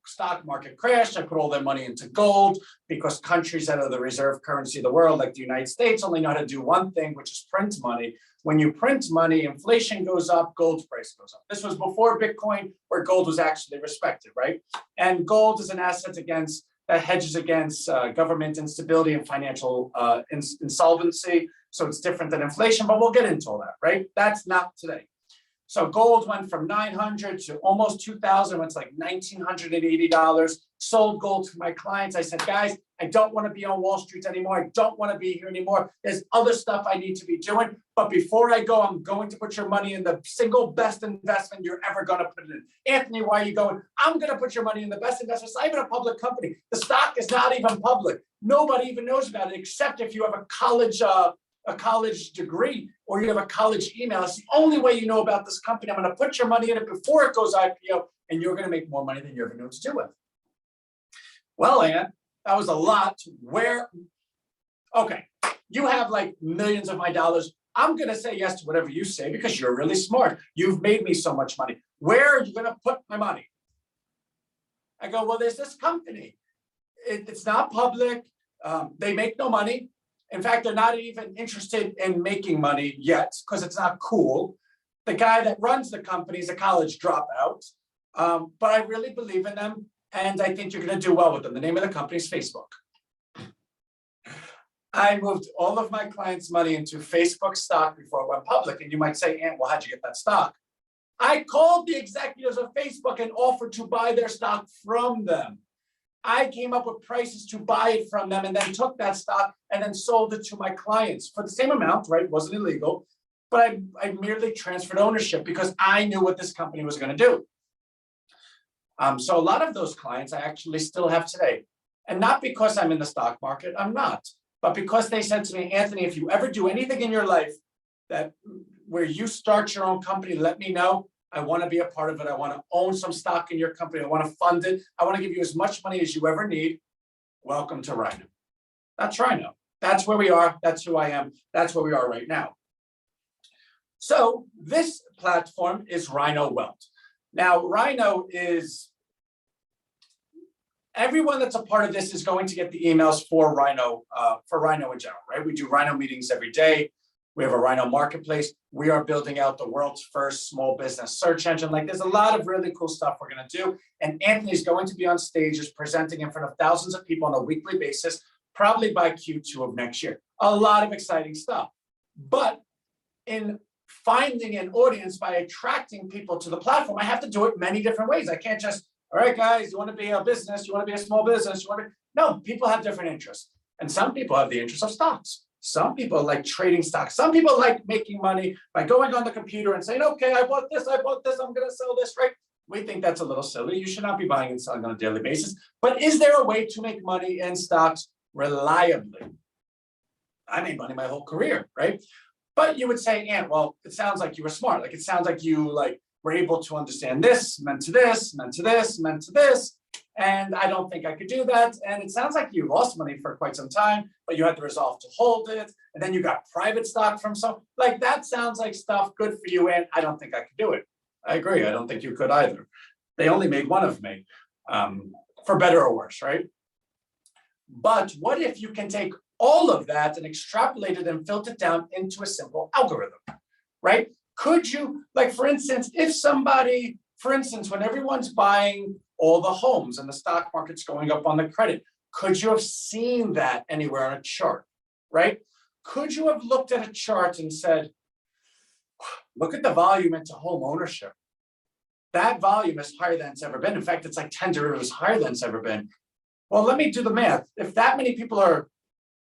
stock market crashed, I put all their money into gold because countries that are the reserve currency of the world, like the United States, only know how to do one thing, which is print money. When you print money, inflation goes up, gold's price goes up. This was before Bitcoin, where gold was actually respected, right? And gold is an asset that hedges against government instability and financial insolvency. So it's different than inflation, but we'll get into all that, right? That's not today. So gold went from 900 to almost 2,000, went to like $1,980. Sold gold to my clients. I said, guys, I don't want to be on Wall Street anymore. I don't want to be here anymore. There's other stuff I need to be doing. But before I go, I'm going to put your money in the single best investment you're ever going to put it in. Anthony, why are you going? I'm going to put your money in the best investment. It's not even a public company. The stock is not even public. Nobody even knows about it, except if you have a college degree or you have a college email. It's the only way you know about this company. I'm going to put your money in it before it goes IPO, and you're going to make more money than you ever knew what to do with. Well, Ann, that was a lot. Okay, you have like millions of my dollars. I'm going to say yes to whatever you say because you're really smart. You've made me so much money. Where are you going to put my money? I go, well, there's this company. It's not public. They make no money. In fact, they're not even interested in making money yet because it's not cool. The guy that runs the company is a college dropout, but I really believe in them, and I think you're going to do well with them. The name of the company is Facebook. I moved all of my clients' money into Facebook stock before it went public, and you might say, Ant, well, how'd you get that stock? I called the executives of Facebook and offered to buy their stock from them. I came up with prices to buy it from them and then took that stock and then sold it to my clients for the same amount, right? It wasn't illegal. but I merely transferred ownership because I knew what this company was going to do. So a lot of those clients I actually still have today. And not because I'm in the stock market, I'm not, but because they said to me, Anthony, if you ever do anything in your life that where you start your own company, let me know. I want to be a part of it. I want to own some stock in your company. I want to fund it. I want to give you as much money as you ever need. Welcome to Rhino. That's Rhino. That's where we are. That's who I am. That's where we are right now. So this platform is Rhino Wealth. Now, Rhino is, everyone that's a part of this is going to get the emails for Rhino in general, right? We do Rhino meetings every day. We have a Rhino marketplace. We are building out the world's first small business search engine. Like, there's a lot of really cool stuff we're going to do. And Anthony's going to be on stages presenting in front of thousands of people on a weekly basis, probably by Q2 of next year. A lot of exciting stuff. But in finding an audience by attracting people to the platform, I have to do it many different ways. I can't just, all right, guys, you want to be a business, you want to be a small business, you want to be, no, people have different interests. And some people have the interest of stocks. Some people like trading stocks. Some people like making money by going on the computer and saying, okay, I bought this, I'm going to sell this, right? We think that's a little silly. You should not be buying and selling on a daily basis. But is there a way to make money in stocks reliably? I made money my whole career, right? But you would say, Ant, well, it sounds like you were smart. Like, it sounds like you were able to understand this, meant to this, meant to this, meant to this. And I don't think I could do that. And it sounds like you lost money for quite some time, but you had the resolve to hold it. And then you got private stock from some, like, that sounds like stuff good for you. And I don't think I could do it. I agree. I don't think you could either. They only made one of me, for better or worse, right? But what if you can take all of that and extrapolate it and filter it down into a simple algorithm, right? Could you, like, for instance, if somebody, for instance, when everyone's buying all the homes and the stock market's going up on the credit, could you have seen that anywhere on a chart, right? Could you have looked at a chart and said, look at the volume into home ownership. That volume is higher than it's ever been. In fact, it's like 10 derivatives higher than it's ever been. Well, let me do the math. If that many people are,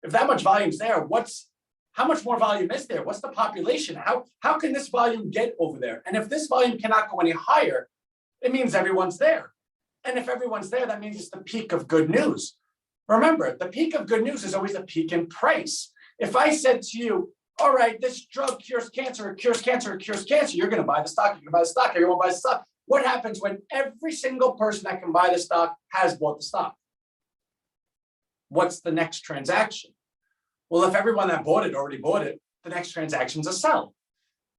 if that much volume's there, how much more volume is there? What's the population? How can this volume get over there? And if this volume cannot go any higher, it means everyone's there. And if everyone's there, that means it's the peak of good news. Remember, the peak of good news is always the peak in price. If I said to you, all right, this drug cures cancer, it cures cancer, it cures cancer, you're going to buy the stock, you're going to buy the stock, everyone buys the stock. What happens when every single person that can buy the stock has bought the stock? What's the next transaction? Well, if everyone that bought it already bought it, the next transaction is a sell.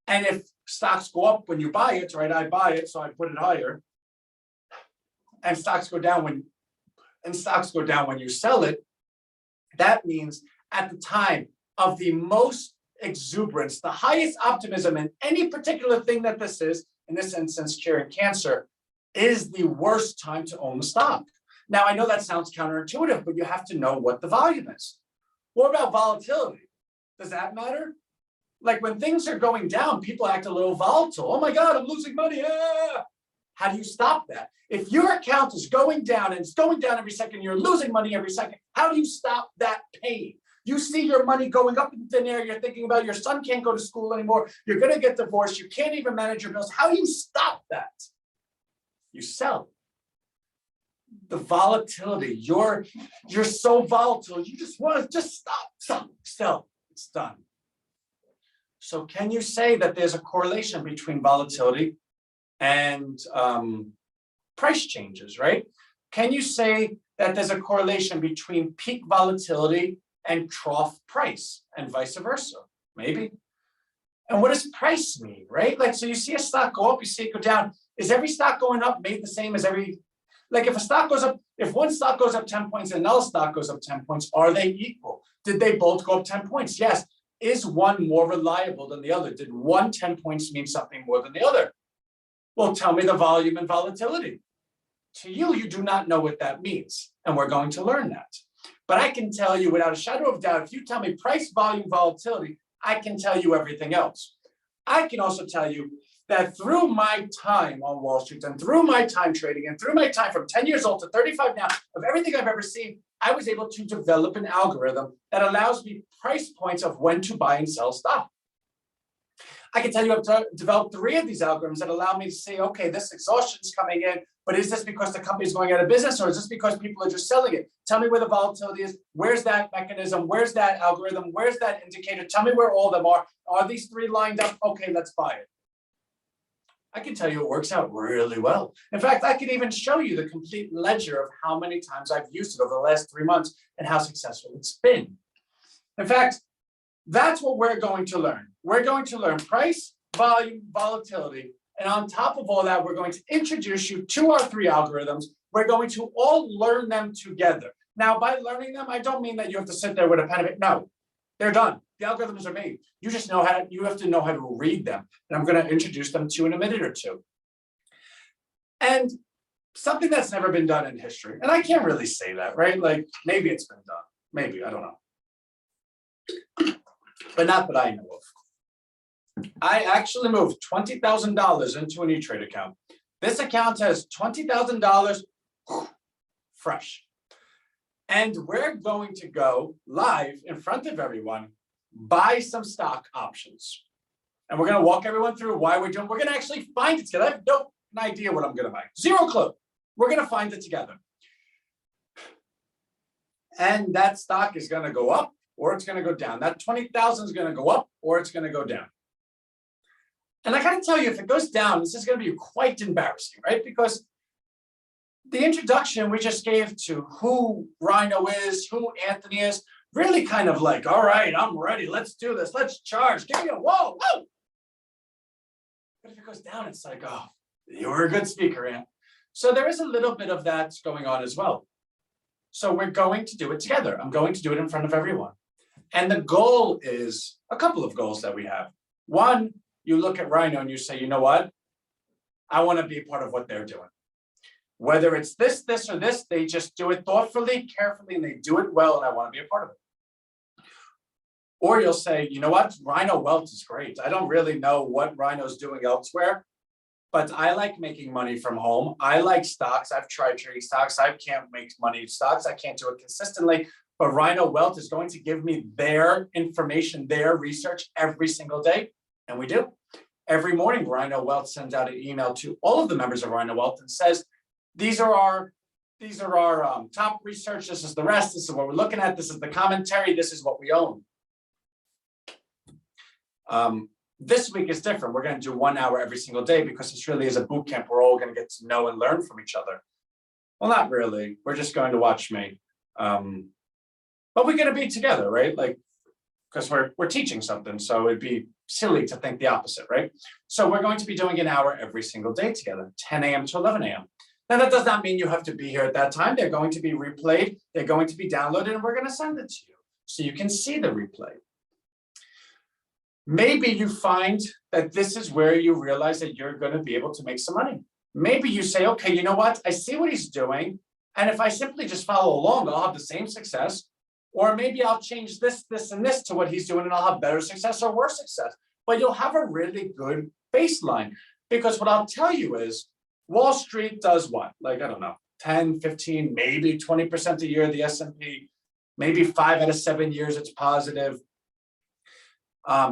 And if stocks go up when you buy it, right? I buy it, so I put it higher. And stocks go down when you sell it. That means at the time of the most exuberance, the highest optimism in any particular thing that this is, in this instance, curing cancer, is the worst time to own the stock. Now, I know that sounds counterintuitive, but you have to know what the volume is. What about volatility? Does that matter? Like, when things are going down, people act a little volatile. Oh my God, I'm losing money. Ah! How do you stop that? If your account is going down and it's going down every second, you're losing money every second, how do you stop that pain? You see your money going up in thin air, you're thinking about your son can't go to school anymore, you're going to get divorced, you can't even manage your bills. How do you stop that? You sell. The volatility, you're so volatile, you just want to stop, sell, it's done. So can you say that there's a correlation between volatility and price changes, right? Can you say that there's a correlation between peak volatility and trough price and vice versa? Maybe. And what does price mean, right? Like, so you see a stock go up, you see it go down. Is every stock going up made the same as every, like, if a stock goes up, if one stock goes up 10 points and another stock goes up 10 points, are they equal? Did they both go up 10 points? Yes. Is one more reliable than the other? Did one 10 points mean something more than the other? Well, tell me the volume and volatility. To you, you do not know what that means, and we're going to learn that. But I can tell you without a shadow of doubt, if you tell me price, volume, volatility, I can tell you everything else. I can also tell you that through my time on Wall Street and through my time trading and through my time from 10 years old to 35 now, of everything I've ever seen, I was able to develop an algorithm that allows me price points of when to buy and sell stock. I can tell you I've developed 3 of these algorithms that allow me to say, okay, this exhaustion is coming in, but is this because the company is going out of business, or is this because people are just selling it? Tell me where the volatility is. Where's that mechanism? Where's that algorithm? Where's that indicator? Tell me where all of them are. Are these 3 lined up? Okay, let's buy it. I can tell you it works out really well. In fact, I can even show you the complete ledger of how many times I've used it over the last 3 months and how successful it's been. In fact, that's what we're going to learn. We're going to learn price, volume, volatility. And on top of all that, we're going to introduce you to our 3 algorithms. We're going to all learn them together. Now, by learning them, I don't mean that you have to sit there with a pen and paper. No, they're done. The algorithms are made. You just know how to, you have to know how to read them. And I'm going to introduce them to you in a minute or two. And something that's never been done in history, and I can't really say that, right? Like maybe it's been done. Maybe, I don't know. But not that I know of. I actually moved $20,000 into an E-Trade account. This account has $20,000 fresh. And we're going to go live in front of everyone, buy some stock options. And we're going to walk everyone through why we're doing. We're going to actually find it together. I have no idea what I'm going to buy. Zero clue. We're going to find it together. And that stock is going to go up or it's going to go down. That 20,000 is going to go up or it's going to go down. And I got to tell you, if it goes down, this is going to be quite embarrassing, right? Because the introduction we just gave to who Rhino is, who Anthony is, really kind of like, all right, I'm ready. Let's do this. Let's charge. Give me a whoa, whoa. But if it goes down, it's like, oh, you're a good speaker, Ant. So there is a little bit of that going on as well. So we're going to do it together. I'm going to do it in front of everyone. And the goal is a couple of goals that we have. One, you look at Rhino and you say, you know what? I want to be a part of what they're doing. Whether it's this, or this, they just do it thoughtfully, carefully, and they do it well, and I want to be a part of it. Or you'll say, you know what? Rhino Wealth is great. I don't really know what Rhino's doing elsewhere, but I like making money from home. I like stocks. I've tried trading stocks. I can't make money in stocks. I can't do it consistently, but Rhino Wealth is going to give me their information, their research every single day, and we do. Every morning, Rhino Wealth sends out an email to all of the members of Rhino Wealth and says, these are our top research. This is the rest. This is what we're looking at. This is the commentary. This is what we own. This week is different. We're going to do 1 hour every single day because this really is a boot camp. We're all going to get to know and learn from each other. Well, not really. We're just going to watch me. But we're going to be together, right? Like, because we're teaching something. So it'd be silly to think the opposite, right? So we're going to be doing an hour every single day together, 10 a.m. to 11 a.m. Now, that does not mean you have to be here at that time. They're going to be replayed. They're going to be downloaded, and we're going to send it to you so you can see the replay. Maybe you find that this is where you realize that you're going to be able to make some money. Maybe you say, okay, you know what? I see what he's doing. And if I simply just follow along, I'll have the same success. Or maybe I'll change this, this, and this to what he's doing, and I'll have better success or worse success. But you'll have a really good baseline. Because what I'll tell you is, Wall Street does what? Like, I don't know, 10, 15, maybe 20% a year, the S&P, maybe 5 out of 7 years it's positive.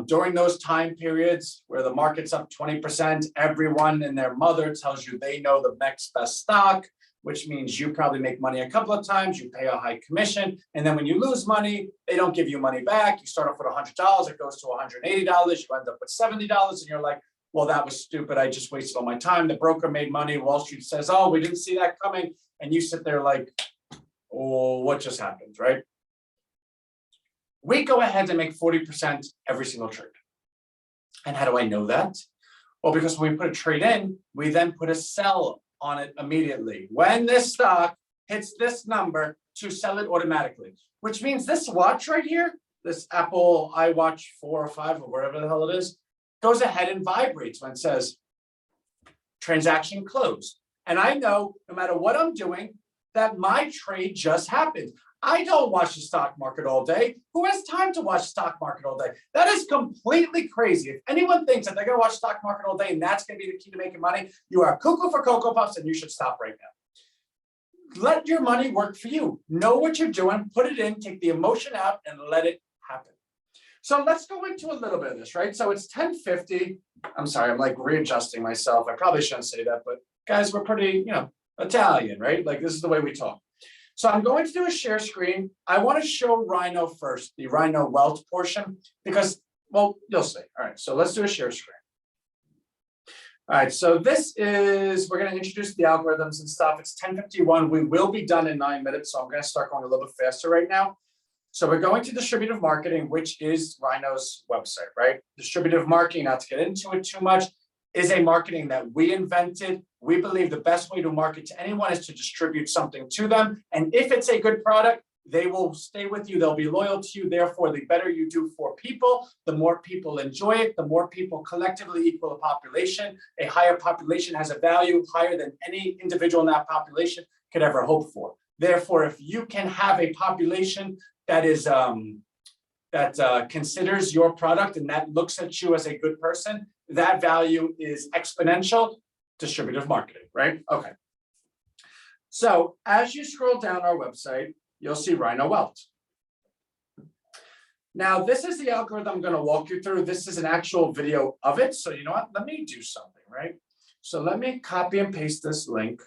During those time periods where the market's up 20%, everyone and their mother tells you they know the next best stock, which means you probably make money a couple of times, you pay a high commission, and then when you lose money, they don't give you money back. You start off with $100, it goes to $180, you end up with $70, and you're like, well, that was stupid. I just wasted all my time. The broker made money. Wall Street says, oh, we didn't see that coming. And you sit there like, oh, what just happened, right? We go ahead and make 40% every single trade. And how do I know that? Well, because when we put a trade in, we then put a sell on it immediately. When this stock hits this number, to sell it automatically, which means this watch right here, this Apple iWatch 4 or 5 or whatever the hell it is, goes ahead and vibrates when it says transaction closed. And I know no matter what I'm doing, that my trade just happened. I don't watch the stock market all day. Who has time to watch the stock market all day? That is completely crazy. If anyone thinks that they're going to watch the stock market all day and that's going to be the key to making money, you are cuckoo for Cocoa Puffs and you should stop right now. Let your money work for you. Know what you're doing, put it in, take the emotion out and let it happen. So let's go into a little bit of this, right? So it's 10:50. I'm sorry, I'm like readjusting myself. I probably shouldn't say that, but guys, we're pretty, Italian, right? Like this is the way we talk. So I'm going to do a share screen. I want to show Rhino first, the Rhino wealth portion, because, well, you'll see. All right, so let's do a share screen. All right, so we're going to introduce the algorithms and stuff. It's 10:51. We will be done in 9 minutes, so I'm going to start going a little bit faster right now. So we're going to distributive marketing, which is Rhino's website, right? Distributive marketing, not to get into it too much, is a marketing that we invented. We believe the best way to market to anyone is to distribute something to them. And if it's a good product, they will stay with you. They'll be loyal to you. Therefore, the better you do for people, the more people enjoy it, the more people collectively equal a population. A higher population has a value higher than any individual in that population could ever hope for. Therefore, if you can have a population that is considers your product and that looks at you as a good person, that value is exponential. Distributive marketing, right? Okay. So as you scroll down our website, you'll see Rhino Wealth. Now, this is the algorithm I'm going to walk you through. This is an actual video of it. So you know what? Let me do something, right? So let me copy and paste this link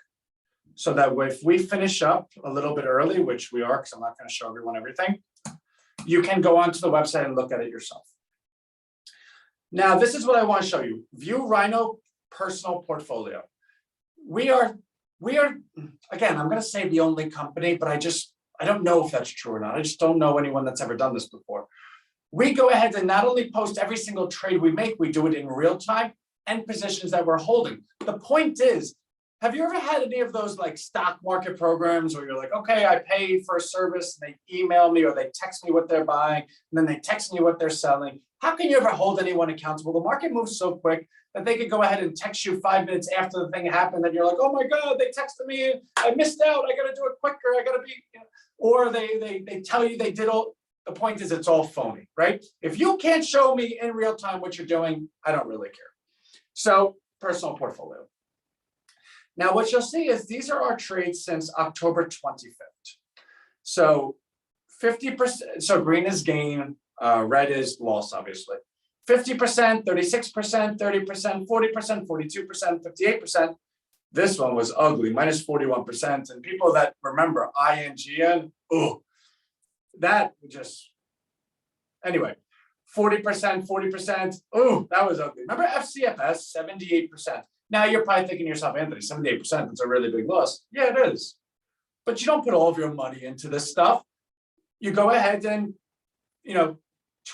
so that if we finish up a little bit early, which we are, because I'm not going to show everyone everything, you can go onto the website and look at it yourself. Now, this is what I want to show you. View Rhino personal portfolio. We are, again, I'm going to say the only company, but I don't know if that's true or not. I just don't know anyone that's ever done this before. We go ahead and not only post every single trade we make, we do it in real time and positions that we're holding. The point is, have you ever had any of those like stock market programs where you're like, okay, I pay for a service and they email me or they text me what they're buying and then they text me what they're selling? How can you ever hold anyone accountable? The market moves so quick that they could go ahead and text you 5 minutes after the thing happened and you're like, oh my God, they texted me, I missed out, I got to do it quicker, I got to be, or they tell you they did all. The point is it's all phony, right? If you can't show me in real time what you're doing, I don't really care. So personal portfolio. Now, what you'll see is these are our trades since October 25th. So 50%, so green is gain, red is loss, obviously. 50%, 36%, 30%, 40%, 42%, 58%. This one was ugly, minus 41%. And people that remember INGN, oh, that just, anyway, 40%, 40%, oh, that was ugly. Remember FCFS, 78%. Now you're probably thinking to yourself, Anthony, 78%, that's a really big loss. Yeah, it is. But you don't put all of your money into this stuff. You go ahead and,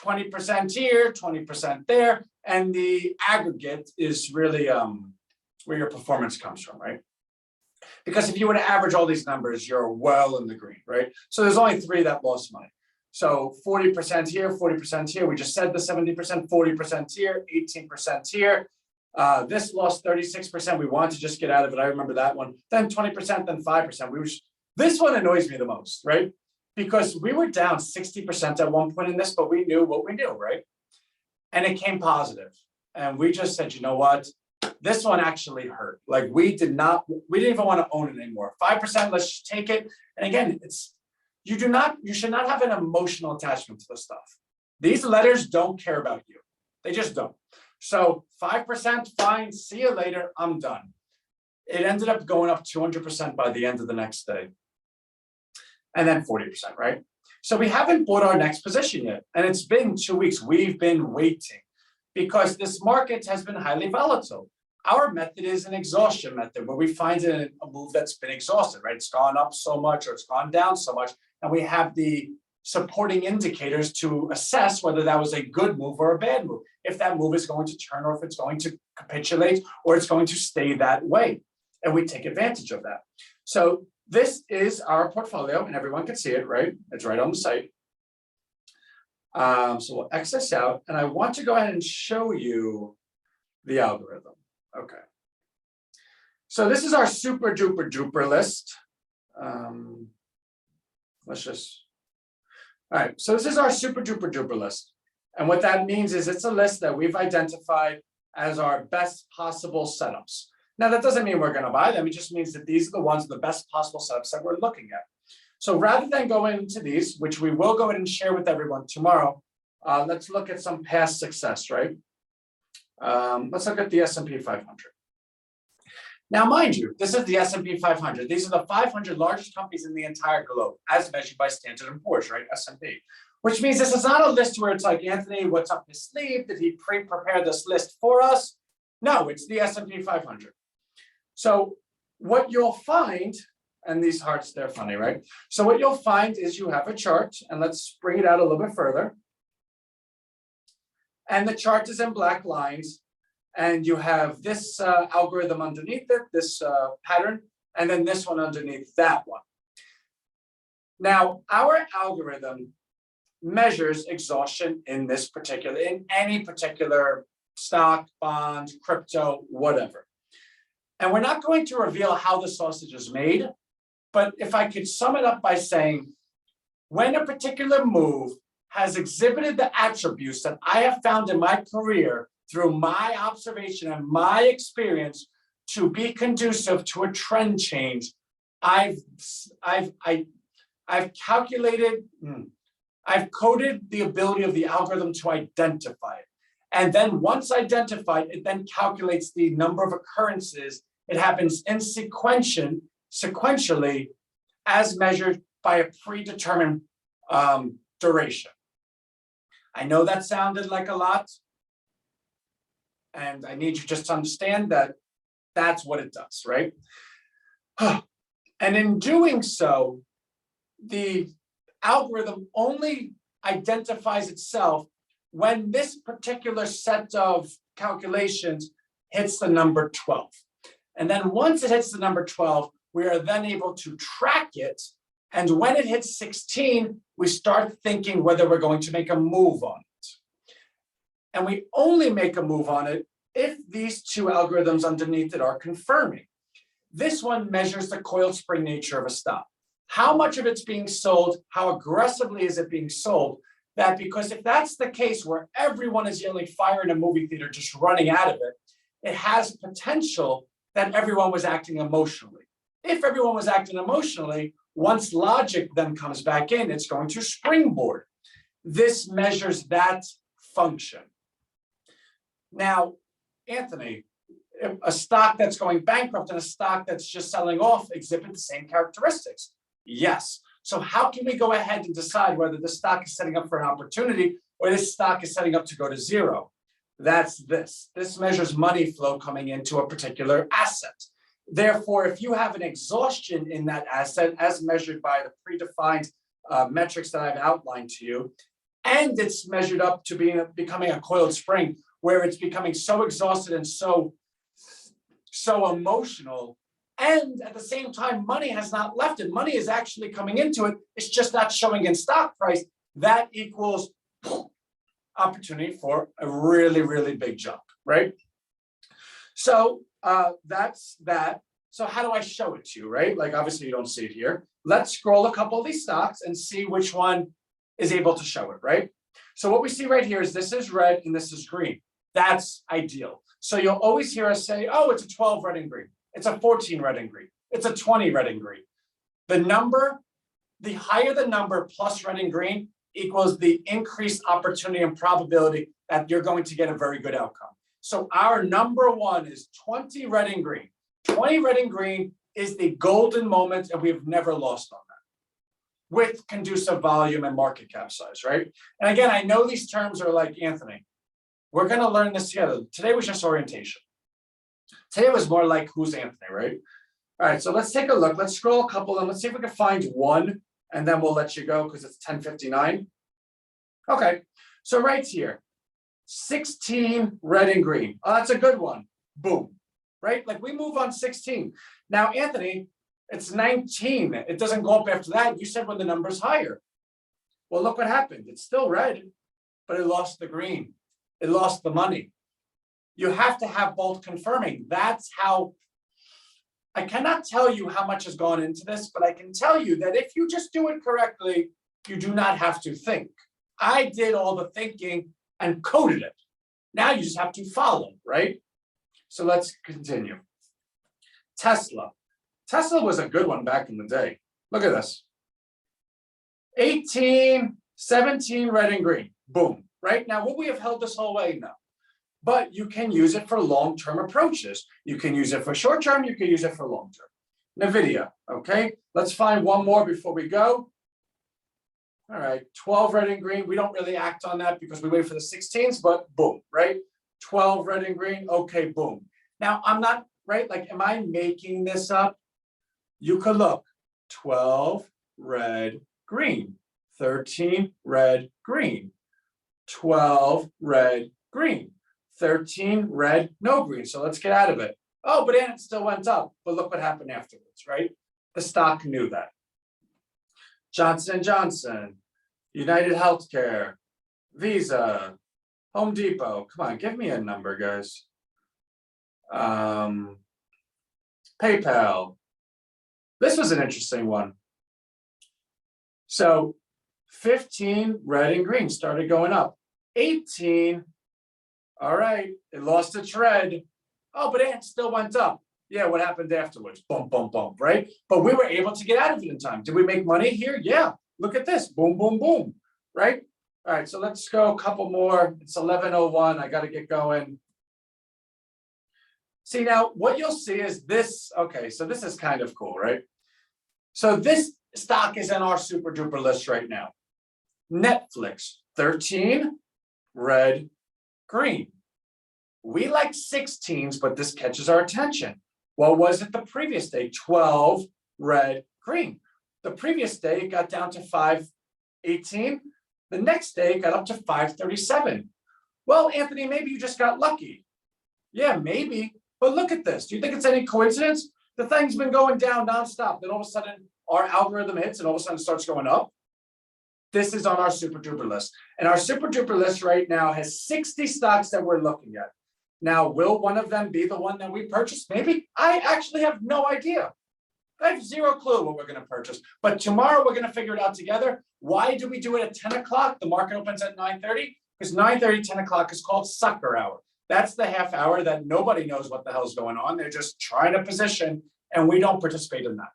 20% here, 20% there, and the aggregate is really where your performance comes from, right? Because if you were to average all these numbers, you're well in the green, right? So there's only 3 that lost money. So 40% here, 40% here. We just said the 70%, 40% here, 18% here. This lost 36%. We wanted to just get out of it. I remember that one. Then 20%, then 5%. This one annoys me the most, right? Because we were down 60% at one point in this, but we knew what we knew, right? And it came positive. And we just said, you know what? This one actually hurt. Like we didn't even want to own it anymore. 5%, let's just take it. And again, you should not have an emotional attachment to this stuff. These letters don't care about you. They just don't. So 5%, fine, see you later, I'm done. It ended up going up 200% by the end of the next day. And then 40%, right? So we haven't bought our next position yet. And it's been 2 weeks. We've been waiting because this market has been highly volatile. Our method is an exhaustion method where we find a move that's been exhausted, right? It's gone up so much or it's gone down so much. And we have the supporting indicators to assess whether that was a good move or a bad move. If that move is going to turn or if it's going to capitulate or it's going to stay that way. And we take advantage of that. So this is our portfolio and everyone can see it, right? It's right on the site. So we'll X this out and I want to go ahead and show you the algorithm. Okay. So this is our super duper duper list. All right, so this is our super duper duper list. And what that means is it's a list that we've identified as our best possible setups. Now, that doesn't mean we're going to buy them. It just means that these are the ones, the best possible setups that we're looking at. So rather than go into these, which we will go ahead and share with everyone tomorrow, let's look at some past success, right? Let's look at the S&P 500. Now, mind you, this is the S&P 500. These are the 500 largest companies in the entire globe, as measured by Standard & Poor's, right? S&P. Which means this is not a list where it's like, Anthony, what's up his sleeve? Did he pre-prepare this list for us? No, it's the S&P 500. So what you'll find, and these hearts, they're funny, right? So what you'll find is you have a chart, and let's bring it out a little bit further. And the chart is in black lines, and you have this algorithm underneath it, this pattern, and then this one underneath that one. Now, our algorithm measures exhaustion in any particular stock, bond, crypto, whatever. And we're not going to reveal how the sausage is made, but if I could sum it up by saying, when a particular move has exhibited the attributes that I have found in my career through my observation and my experience to be conducive to a trend change, I've calculated, I've coded the ability of the algorithm to identify it. And then once identified, it then calculates the number of occurrences. It happens in sequentially as measured by a predetermined duration. I know that sounded like a lot. And I need you just to understand that that's what it does, right? And in doing so, the algorithm only identifies itself when this particular set of calculations hits the number 12. And then once it hits the number 12, we are then able to track it. And when it hits 16, we start thinking whether we're going to make a move on it. And we only make a move on it if these two algorithms underneath it are confirming. This one measures the coiled spring nature of a stock. How much of it's being sold, how aggressively is it being sold? That because if that's the case where everyone is yelling fire in a movie theater, just running out of it, it has potential that everyone was acting emotionally. If everyone was acting emotionally, once logic then comes back in, it's going to springboard. This measures that function. Now, Anthony, a stock that's going bankrupt and a stock that's just selling off exhibit the same characteristics. Yes. So how can we go ahead and decide whether the stock is setting up for an opportunity or this stock is setting up to go to zero? That's this. This measures money flow coming into a particular asset. Therefore, if you have an exhaustion in that asset as measured by the predefined metrics that I've outlined to you, and it's measured up to becoming a coiled spring where it's becoming so exhausted and so emotional, and at the same time, money has not left it. Money is actually coming into it. It's just not showing in stock price. That equals opportunity for a really, really big jump, right? So that's that. So how do I show it to you, right? Like, obviously you don't see it here. Let's scroll a couple of these stocks and see which one is able to show it, right? So what we see right here is this is red and this is green. That's ideal. So you'll always hear us say, oh, it's a 12 red and green. It's a 14 red and green. It's a 20 red and green. The number, the higher the number plus red and green equals the increased opportunity and probability that you're going to get a very good outcome. So our number one is 20 red and green. 20 red and green is the golden moment, and we've never lost on that with conducive volume and market cap size, right? And again, I know these terms are like, Anthony, we're going to learn this together. Today was just orientation. Today was more like, who's Anthony, right? All right, so let's take a look. Let's scroll a couple and let's see if we can find one, and then we'll let you go because it's 10:59. Okay, so right here, 16 red and green. Oh, that's a good one. Boom, right? Like we move on 16. Now, Anthony, it's 19. It doesn't go up after that. You said when the number's higher. Well, look what happened. It's still red, but it lost the green. It lost the money. You have to have both confirming. That's how, I cannot tell you how much has gone into this, but I can tell you that if you just do it correctly, you do not have to think. I did all the thinking and coded it. Now you just have to follow, right? So let's continue. Tesla. Tesla was a good one back in the day. Look at this. 18, 17 red and green. Boom, right? Now, would we have held this whole way? No. But you can use it for long-term approaches. You can use it for short-term, you can use it for long-term. NVIDIA, okay? Let's find one more before we go. All right, 12 red and green. We don't really act on that because we wait for the 16s, but boom, right? 12 red and green, okay, boom. Now, I'm not, right? Like, am I making this up? You could look, 12 red, green, 13 red, green, 12 red, green, 13 red, no green. So let's get out of it. Oh, but it still went up. But look what happened afterwards, right? The stock knew that. Johnson & Johnson, United Healthcare, Visa, Home Depot. Come on, give me a number, guys. PayPal. This was an interesting one. So 15 red and green started going up. 18, all right, it lost its red. Oh, but it still went up. Yeah, what happened afterwards? Bump, bump, bump, right? But we were able to get out of it in time. Did we make money here? Yeah, look at this. Boom, boom, boom, right? All right, so let's go a couple more. It's 11:01. I got to get going. See, now what you'll see is this. Okay, so this is kind of cool, right? So this stock is in our super duper list right now. Netflix, 13, red, green. We like 16s, but this catches our attention. What was it the previous day? 12, red, green. The previous day, it got down to 518. The next day, it got up to 537. Well, Anthony, maybe you just got lucky. Yeah, maybe. But look at this. Do you think it's any coincidence? The thing's been going down nonstop. Then all of a sudden, our algorithm hits and all of a sudden it starts going up. This is on our super duper list. And our super duper list right now has 60 stocks that we're looking at. Now, will one of them be the one that we purchase? Maybe. I actually have no idea. I have zero clue what we're going to purchase. But tomorrow we're going to figure it out together. Why do we do it at 10 o'clock? The market opens at 9:30. Because 9:30, 10 o'clock is called sucker hour. That's the half hour that nobody knows what the hell's going on. They're just trying to position, and we don't participate in that.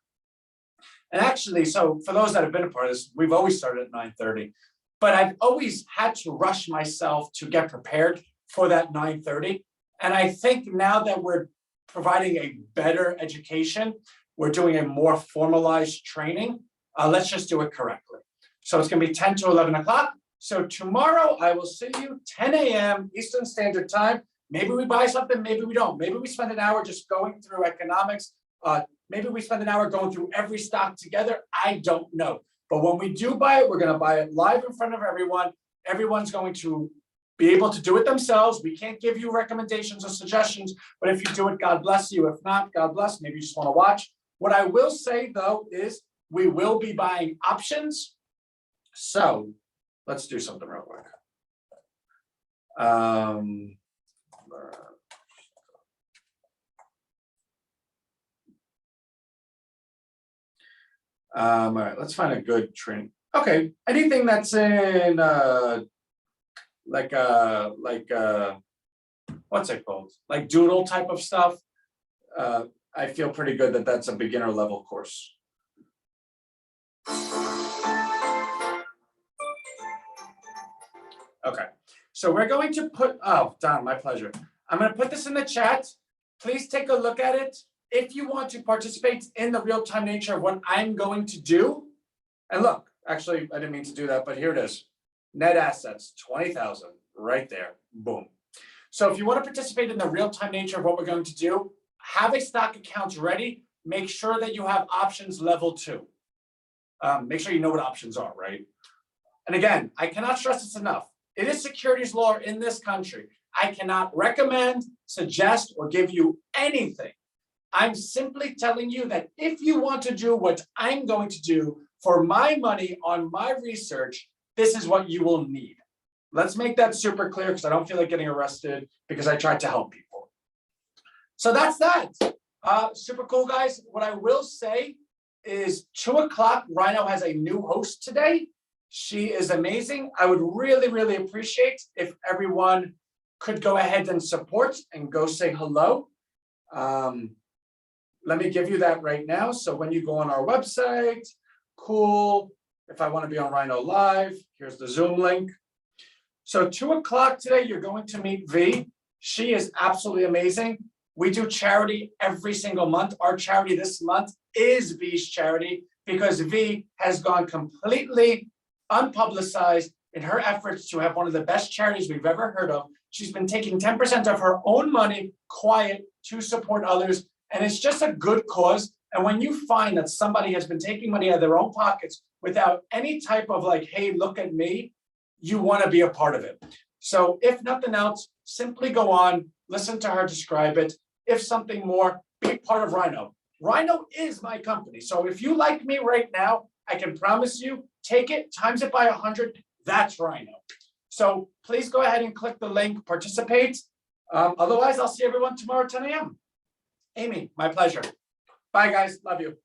And actually, so for those that have been a part of this, we've always started at 9:30. But I've always had to rush myself to get prepared for that 9:30. And I think now that we're providing a better education, we're doing a more formalized training. Let's just do it correctly. So it's going to be 10 to 11 o'clock. So tomorrow I will see you 10 a.m. Eastern Standard Time. Maybe we buy something, maybe we don't. Maybe we spend an hour just going through economics. Maybe we spend an hour going through every stock together. I don't know. But when we do buy it, we're going to buy it live in front of everyone. Everyone's going to be able to do it themselves. We can't give you recommendations or suggestions, but if you do it, God bless you. If not, God bless. Maybe you just want to watch. What I will say, though, is we will be buying options. So let's do something real quick. All right, let's find a good trend. Okay, anything that's in what's it called? Like doodle type of stuff. I feel pretty good that that's a beginner level course. Okay, so we're going to put, oh, Don, my pleasure. I'm going to put this in the chat. Please take a look at it. If you want to participate in the real-time nature of what I'm going to do, and look, actually, I didn't mean to do that, but here it is. Net assets, 20,000, right there, boom. So if you want to participate in the real-time nature of what we're going to do, have a stock account ready. Make sure that you have options level 2. Make sure you know what options are, right? And again, I cannot stress this enough. It is securities law in this country. I cannot recommend, suggest, or give you anything. I'm simply telling you that if you want to do what I'm going to do for my money on my research, this is what you will need. Let's make that super clear because I don't feel like getting arrested because I tried to help people. So that's that. Super cool, guys. What I will say is 2 o'clock, Rhino has a new host today. She is amazing. I would really, really appreciate if everyone could go ahead and support and go say hello. Let me give you that right now. So when you go on our website, cool. If I want to be on Rhino Live, here's the Zoom link. So 2 o'clock today, you're going to meet V. She is absolutely amazing. We do charity every single month. Our charity this month is V's charity because V has gone completely unpublicized in her efforts to have one of the best charities we've ever heard of. She's been taking 10% of her own money, quiet, to support others. And it's just a good cause. And when you find that somebody has been taking money out of their own pockets without any type of like, hey, look at me, you want to be a part of it. So if nothing else, simply go on, listen to her describe it. If something more, be part of Rhino. Rhino is my company. So if you like me right now, I can promise you, take it, times it by 100, that's Rhino. So please go ahead and click the link, participate. Otherwise, I'll see everyone tomorrow at 10 a.m. Amy, my pleasure. Bye, guys. Love you.